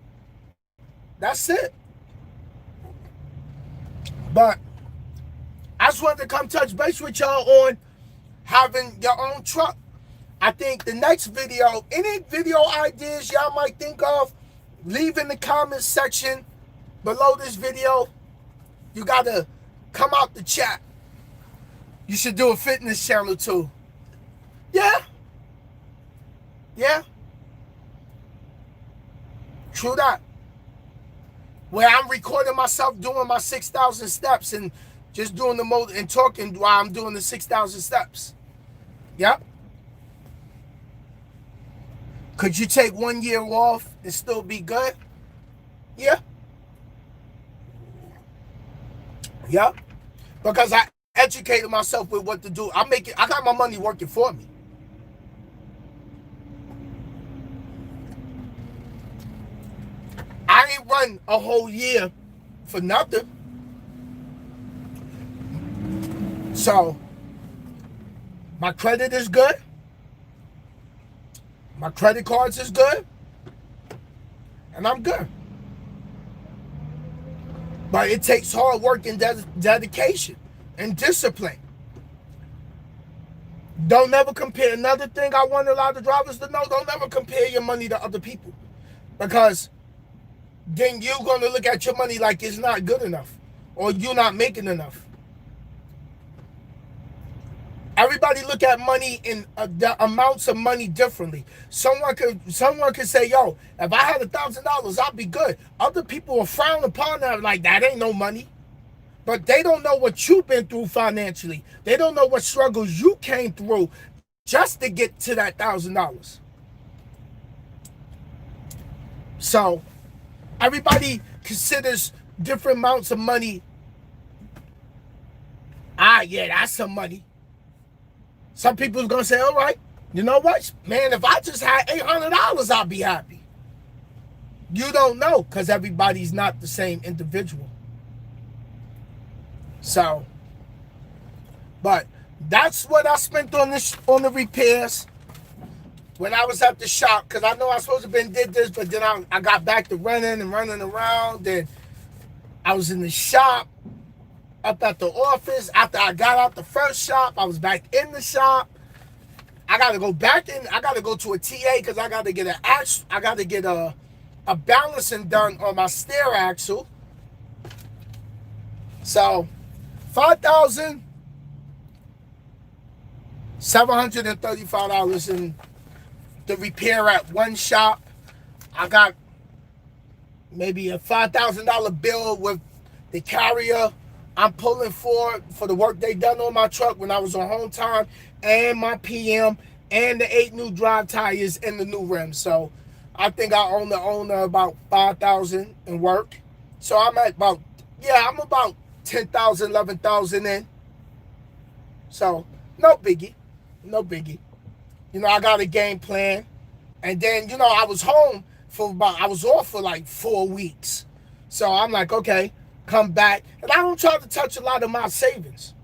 That's it. But I just wanted to come touch base with y'all on having your own truck. I think the next video, any video ideas y'all might think of, leave in the comments section below this video. You gotta come out the chat. You should do a fitness channel too. Yeah. True that. Where I'm recording myself doing my 6,000 steps and just doing the mode and talking while I'm doing the 6,000 steps. Yep. Could you take 1 year off and still be good? Yeah. Yep. Because I educated myself with what to do. I got my money working for me. I ain't run a whole year for nothing. So, my credit is good. My credit cards is good. And I'm good. But it takes hard work and dedication and discipline. Don't never compare. Another thing I want a lot of drivers to know, don't never compare your money to other people. Because then you're going to look at your money like it's not good enough or you're not making enough. Everybody look at money in the amounts of money differently. Someone could say, yo, if I had $1,000, I'd be good. Other people will frown upon that like that ain't no money. But they don't know what you've been through financially. They don't know what struggles you came through just to get to that $1,000. So everybody considers different amounts of money. Yeah, that's some money. Some people's gonna say, all right, you know what? Man, if I just had $800, I'd be happy. You don't know, because everybody's not the same individual. So, but that's what I spent on the repairs when I was at the shop, because I know I was supposed to have been did this, but then I got back to running around. Then I was in the shop, up at the office. After I got out the first shop, I was back in the shop. I got to go back in. I got to go to a TA because I got to get a balancing done on my stair axle. So, $5,735 in the repair at one shop. I got maybe a $5,000 bill with the carrier I'm pulling for the work they done on my truck when I was on home time, and my PM, and the 8 new drive tires and the new rims. So I think I own about $5,000 in work. So I'm at about 10,000, 11,000 in. So no biggie. I got a game plan. And then, I was home I was off for like 4 weeks. So I'm like, okay, come back. And I don't try to touch a lot of my savings.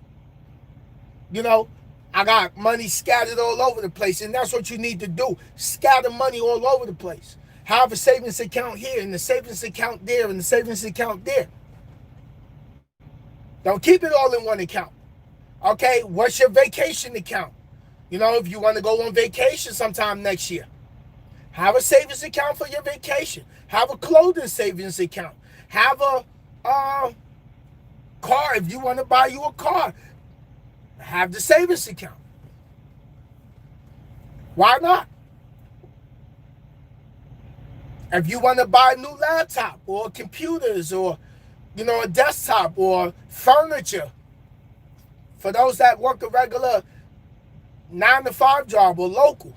I got money scattered all over the place. And that's what you need to do. Scatter money all over the place. Have a savings account here and the savings account there and the savings account there. Don't keep it all in one account. Okay, what's your vacation account? If you want to go on vacation sometime next year, have a savings account for your vacation. Have a clothing savings account. Have a car. If you want to buy you a car, have the savings account. Why not? If you want to buy a new laptop or computers or, a desktop or furniture, for those that work a regular 9-to-5 job or local.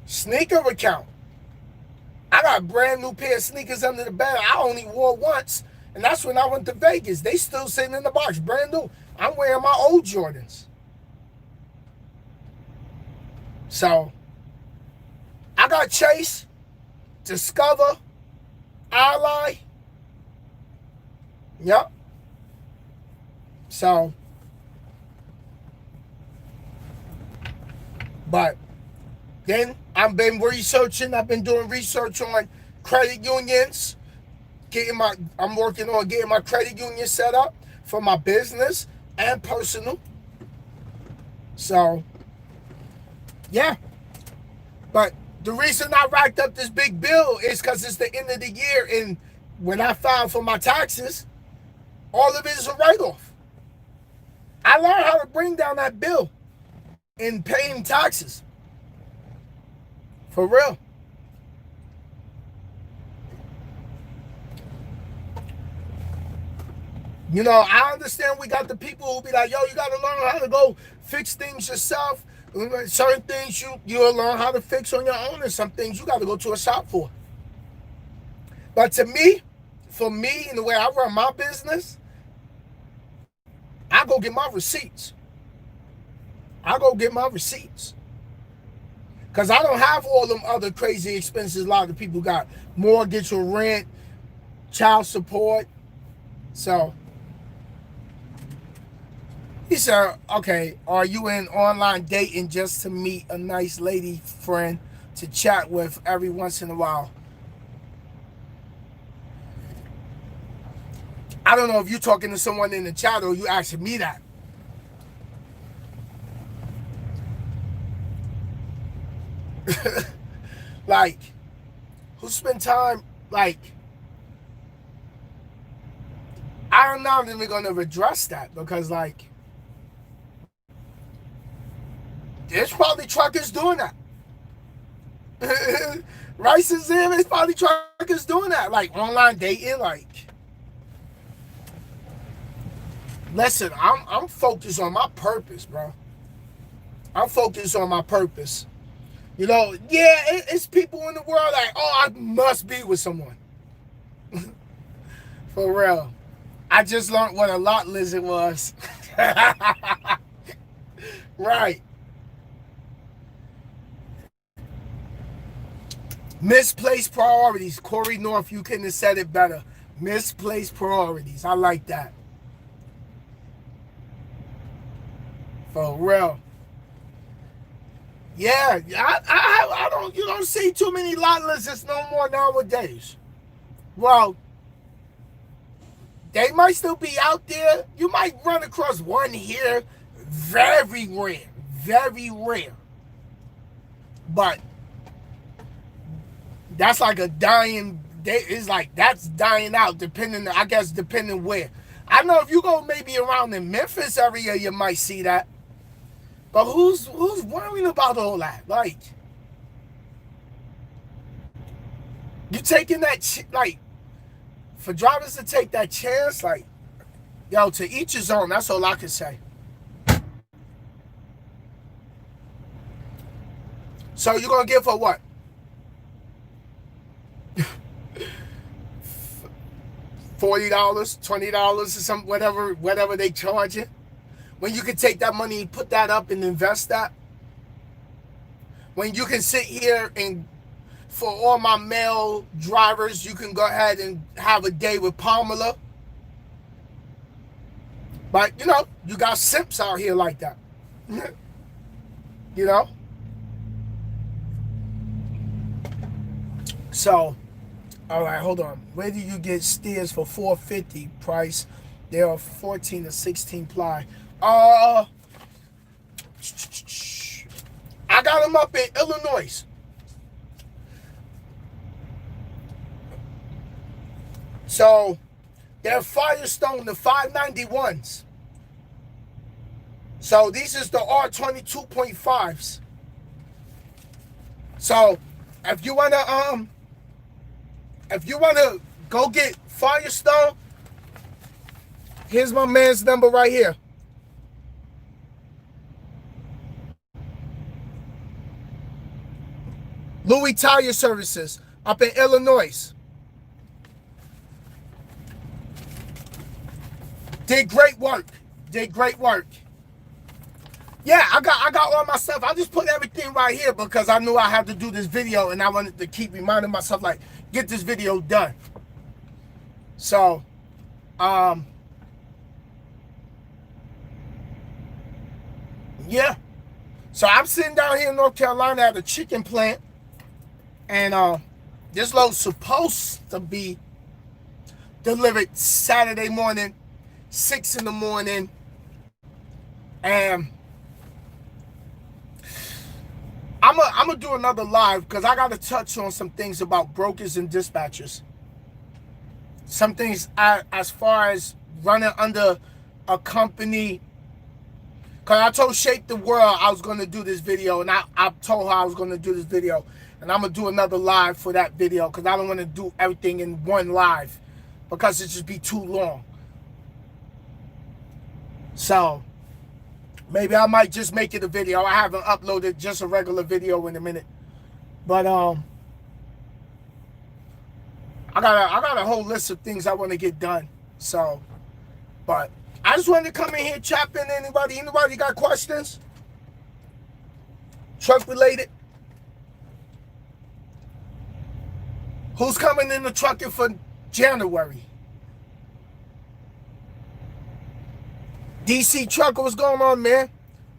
Sneaker account. I got a brand new pair of sneakers under the bed. I only wore once, and that's when I went to Vegas. They still sitting in the box, brand new. I'm wearing my old Jordans. So, I got Chase, Discover, Ally. Yep. So, but then I've been doing research on credit unions. I'm working on getting my credit union set up for my business and personal. So, yeah. But the reason I racked up this big bill is because it's the end of the year, and when I filed for my taxes, all of it is a write-off. I learned how to bring down that bill in paying taxes. For real. I understand we got the people who be like, yo, you got to learn how to go fix things yourself. Certain things you'll learn how to fix on your own, and some things you got to go to a shop for. But for me, and the way I run my business, I go get my receipts. Because I don't have all them other crazy expenses a lot of people got. Mortgage or rent, child support. So, he said, okay, are you in online dating just to meet a nice lady friend to chat with every once in a while? I don't know if you're talking to someone in the chat or you asking me that. Like, who spend time, like, I'm not even going to address that because, like, there's probably truckers doing that. Rice is in, there's probably truckers doing that. Like, online dating, like. Listen, I'm focused on my purpose, bro. I'm focused on my purpose. It's people in the world like, oh, I must be with someone. For real. I just learned what a lot lizard was. Right. Misplaced priorities. Corey North, you couldn't have said it better. Misplaced priorities. I like that. For real. Yeah, I don't, you don't see too many lot lizards no more nowadays. Well, they might still be out there. You might run across one here. Very rare. Very rare. But that's like a dying, it's like that's dying out depending where. I know if you go maybe around the Memphis area, you might see that. But who's worrying about all that? Like, you taking that, like, for drivers to take that chance, like, yo, to each his own. That's all I can say. So you're going to give her what? $40, $20 or something, whatever they charge it. When you could take that money and put that up and invest that. When you can sit here and for all my male drivers, you can go ahead and have a day with Pamela. But, you know, you got simps out here like that. You know? So, all right, hold on. Where do you get steers for $4.50 price? They are 14 to 16 ply. I got them up in Illinois. So, they're Firestone, the 591s. So, these is the R22.5s. So, if you wanna go get Firestone, here's my man's number right here. Louis Tire Services up in Illinois. Did great work. Did great work. Yeah, I got all my stuff. I just put everything right here because I knew I had to do this video and I wanted to keep reminding myself, like, get this video done. So, yeah. So I'm sitting down here in North Carolina at a chicken plant, and this load's supposed to be delivered Saturday morning, 6 in the morning, and I'm gonna do another live because I gotta touch on some things about brokers and dispatchers. Some things as far as running under a company. Cause I told Shape the World I was gonna do this video, and I told her I was gonna do this video, and I'm gonna do another live for that video because I don't want to do everything in one live because it just be too long. So maybe I might just make it a video. I haven't uploaded just a regular video in a minute, but I got a whole list of things I want to get done. So, but I just wanted to come in here, chop in. Anybody got questions? Truck related? Who's coming in the trucking for January? DC Trucker, what's going on, man?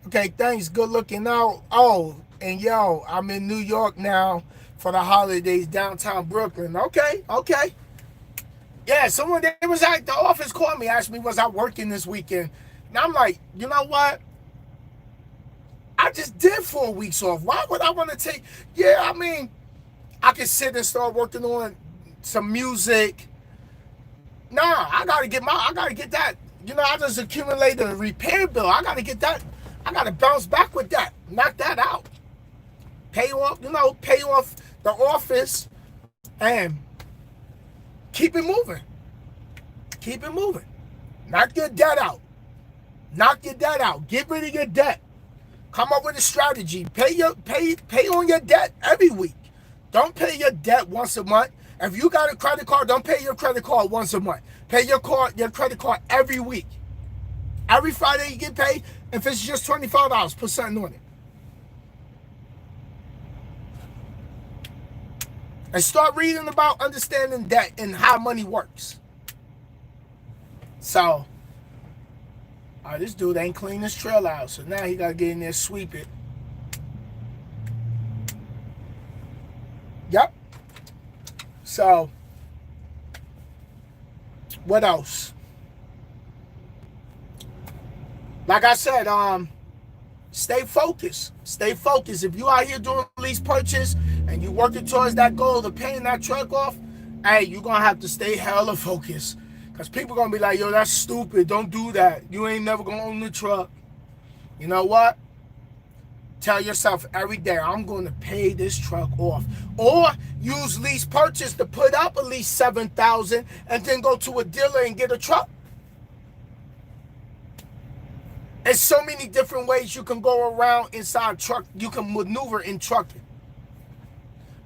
Okay, thanks. Good looking out. Oh, and yo, I'm in New York now for the holidays, downtown Brooklyn. Okay. Yeah, someone that was at the office called me, asked me, was I working this weekend? And I'm like, you know what? I just did 4 weeks off. Why would I want to take? Yeah, I mean, I can sit and start working on some music. Nah, I gotta get that. You know, I just accumulated a repair bill. I gotta get that. I gotta bounce back with that. Knock that out. Pay off the office and keep it moving. Keep it moving. Knock your debt out. Get rid of your debt. Come up with a strategy. Pay on your debt every week. Don't pay your debt once a month. If you got a credit card, don't pay your credit card once a month. Pay your credit card every week. Every Friday you get paid. If it's just $25, put something on it. And start reading about understanding debt and how money works. So, this dude ain't cleaned his trail out. So now he got to get in there and sweep it. Yep. So, what else? Like I said, stay focused. Stay focused. If you out here doing lease purchase and you working towards that goal of paying that truck off, hey, you're going to have to stay hella focused. Because people going to be like, yo, that's stupid. Don't do that. You ain't never going to own the truck. You know what? Tell yourself every day, I'm going to pay this truck off. Or use lease purchase to put up at least $7,000 and then go to a dealer and get a truck. There's so many different ways you can go around inside truck. You can maneuver in trucking.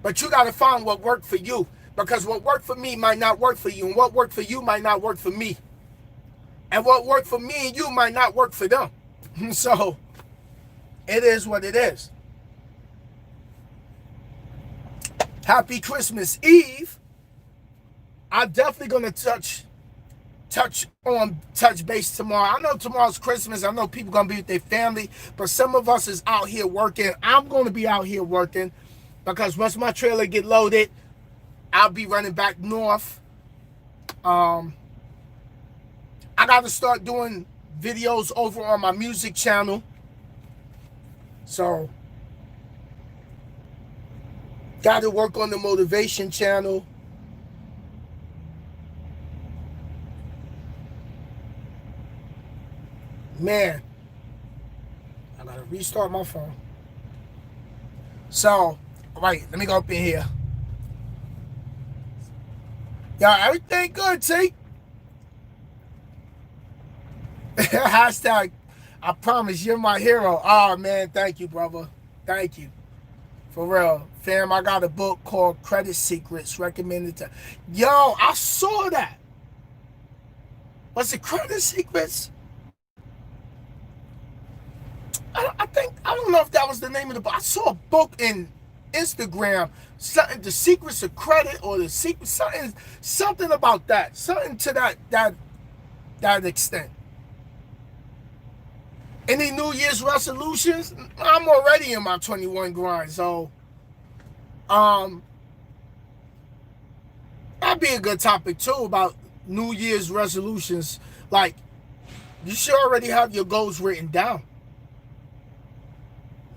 But you got to find what worked for you. Because what worked for me might not work for you. And what worked for you might not work for me. And what worked for me and you might not work for them. So, it is what it is. Happy Christmas Eve. I'm definitely gonna touch base tomorrow. I know tomorrow's Christmas. I know people gonna be with their family, but some of us is out here working. I'm gonna be out here working because once my trailer get loaded, I'll be running back north. I gotta start doing videos over on my music channel. So gotta work on the motivation channel. Man, I gotta restart my phone. So, wait, let me go up in here. Y'all, everything good, T? Hashtag, I promise you're my hero. Oh, man, thank you, brother. Thank you. For real. Fam, I got a book called Credit Secrets recommended to... Yo, I saw that. Was it Credit Secrets? I don't know if that was the name of the book. I saw a book in Instagram, something, The Secrets of Credit, or the secret, something about that, something to that extent. Any New Year's resolutions? I'm already in my 21 grind, so that'd be a good topic too about New Year's resolutions. Like, you should already have your goals written down.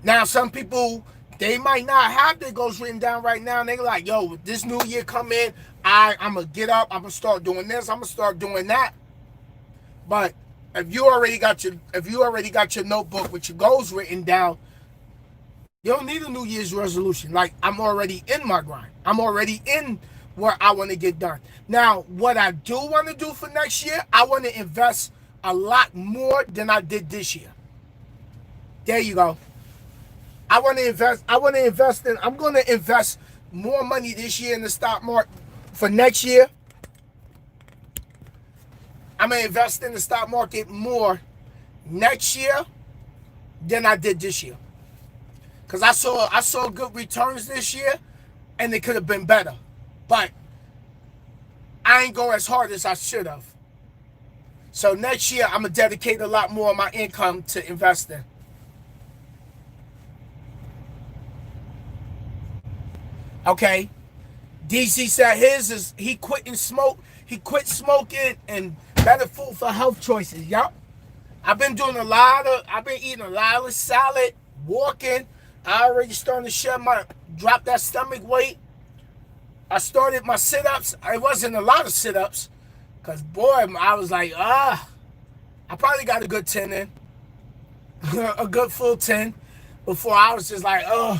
Now, some people, they might not have their goals written down right now. And they're like, yo, this new year come in, I'm going to get up, I'm going to start doing this, I'm going to start doing that. But if you already got your notebook with your goals written down, you don't need a New Year's resolution. Like, I'm already in my grind. I'm already in where I want to get done. Now, what I do want to do for next year, I want to invest a lot more than I did this year. There you go. I'm going to invest more money this year in the stock market. For next year, I'm going to invest in the stock market more next year than I did this year. Because I saw good returns this year, and it could have been better. But I ain't go as hard as I should have. So next year, I'm going to dedicate a lot more of my income to investing. Okay, DC said his is he quit smoking and better food for health choices. Yup. I've been eating a lot of salad, walking. I already starting to drop that stomach weight. I started my sit-ups. It wasn't a lot of sit-ups, because boy, I was like, I probably got a good 10 in. A good full 10 before I was just like, all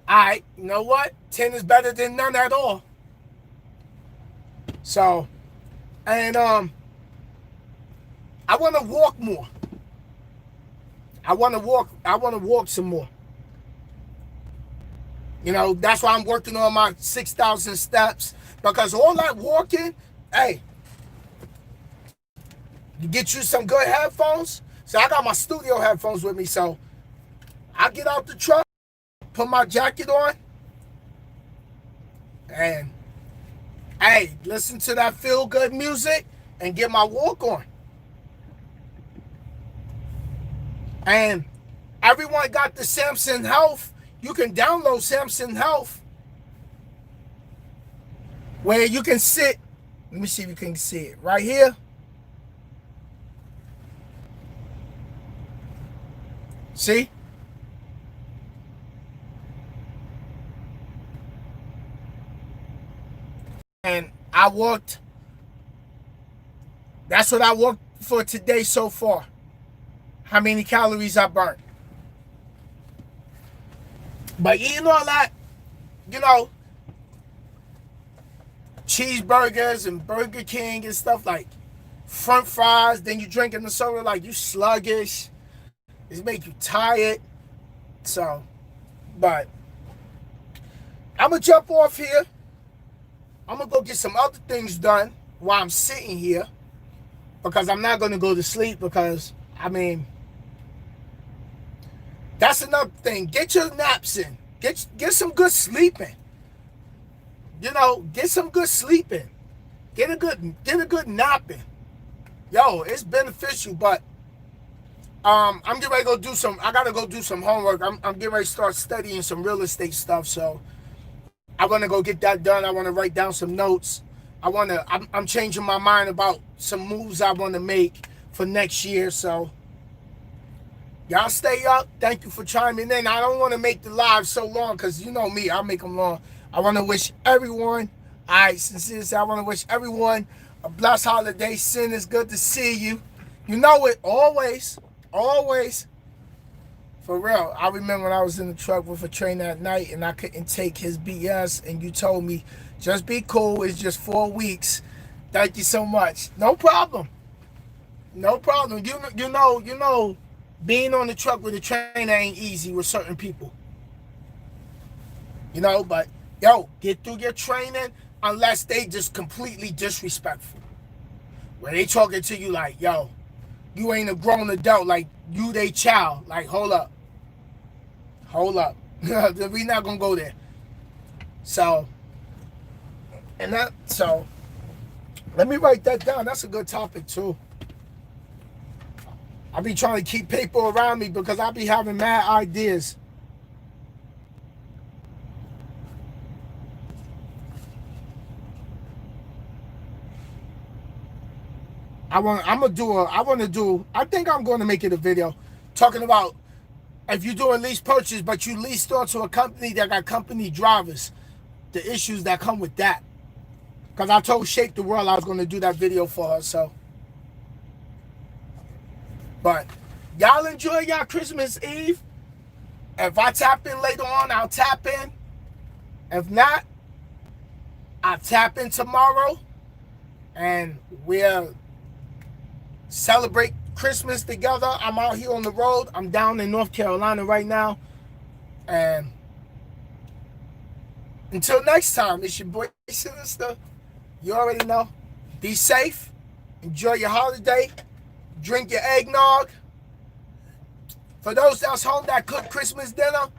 right, you know what? 10 is better than none at all. So, and I want to walk more. I want to walk some more. You know, that's why I'm working on my 6,000 steps, because all that walking, hey, you get you some good headphones. So I got my studio headphones with me, so I get out the truck, put my jacket on, and hey, listen to that feel-good music and get my walk on. And everyone got the Samson Health. You can download Samson Health, where you can sit. Let me see if you can see it right here. See? And I worked. That's what I worked for today so far. How many calories I burnt. But eating all that, you know, cheeseburgers and Burger King and stuff, like front fries, then you drinking the soda, like you sluggish. It make you tired. So, but I'm going to jump off here. I'm going to go get some other things done while I'm sitting here, because I'm not going to go to sleep, because, I mean, that's another thing. Get your naps in. Get some good sleeping. You know, get some good sleeping. Get a good napping. Yo, it's beneficial, but I'm getting ready to go do some. I gotta go do some homework. I'm getting ready to start studying some real estate stuff. So I want to go get that done. I want to write down some notes. I'm changing my mind about some moves I want to make for next year. So y'all stay up. Thank you for chiming in. I don't want to make the live so long because you know me, I'll make them long. I want to wish everyone, sincerely, I want to wish everyone a blessed holiday. Sin, it's good to see you. You know it, always, always. For real, I remember when I was in the truck with a trainer at night and I couldn't take his BS and you told me, just be cool, it's just 4 weeks. Thank you so much. No problem. No problem. You know, being on the truck with a trainer ain't easy with certain people. You know, but yo, get through your training unless they just completely disrespectful. Where they talking to you like, yo, you ain't a grown adult, like you they child. Like, hold up. Hold up. We not gonna go there. So let me write that down. That's a good topic too. I be trying to keep people around me because I be having mad ideas. I think I'm going to make it a video talking about if you're doing lease purchase, but you lease store to a company that got company drivers, the issues that come with that. Because I told Shape the World I was going to do that video for her, so. But y'all enjoy y'all Christmas Eve. If I tap in later on, I'll tap in. If not, I'll tap in tomorrow. And we'll celebrate Christmas together. I'm out here on the road. I'm down in North Carolina right now. And until next time, it's your boy Sinister. You already know. Be safe. Enjoy your holiday. Drink your eggnog. For those that's home that cook Christmas dinner,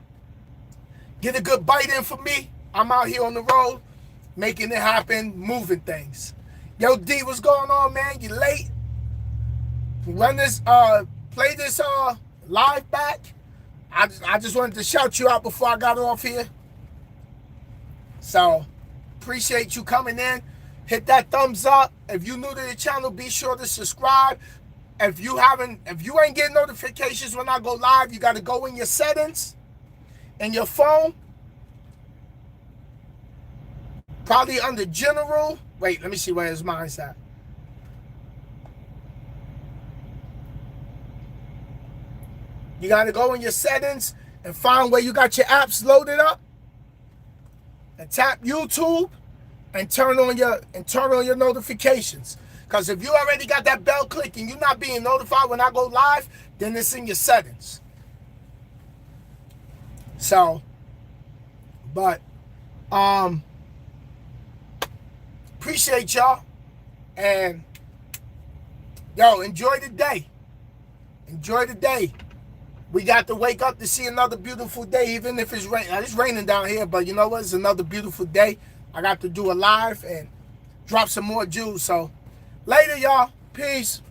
get a good bite in for me. I'm out here on the road, making it happen, moving things. Yo, D, what's going on, man? You late? Run this, play this live back. I just wanted to shout you out before I got off here. So, appreciate you coming in. Hit that thumbs up. If you're new to the channel, be sure to subscribe. If you ain't getting notifications when I go live, you got to go in your settings in your phone. Probably under general. Wait, let me see where his mind's at. You got to go in your settings and find where you got your apps loaded up. And tap YouTube and turn on your notifications. Because if you already got that bell click and you're not being notified when I go live, then it's in your settings. So, but appreciate y'all. And yo, enjoy the day. Enjoy the day. We got to wake up to see another beautiful day, even if it's raining. It's raining down here, but you know what? It's another beautiful day. I got to do a live and drop some more jewels. So later, y'all. Peace.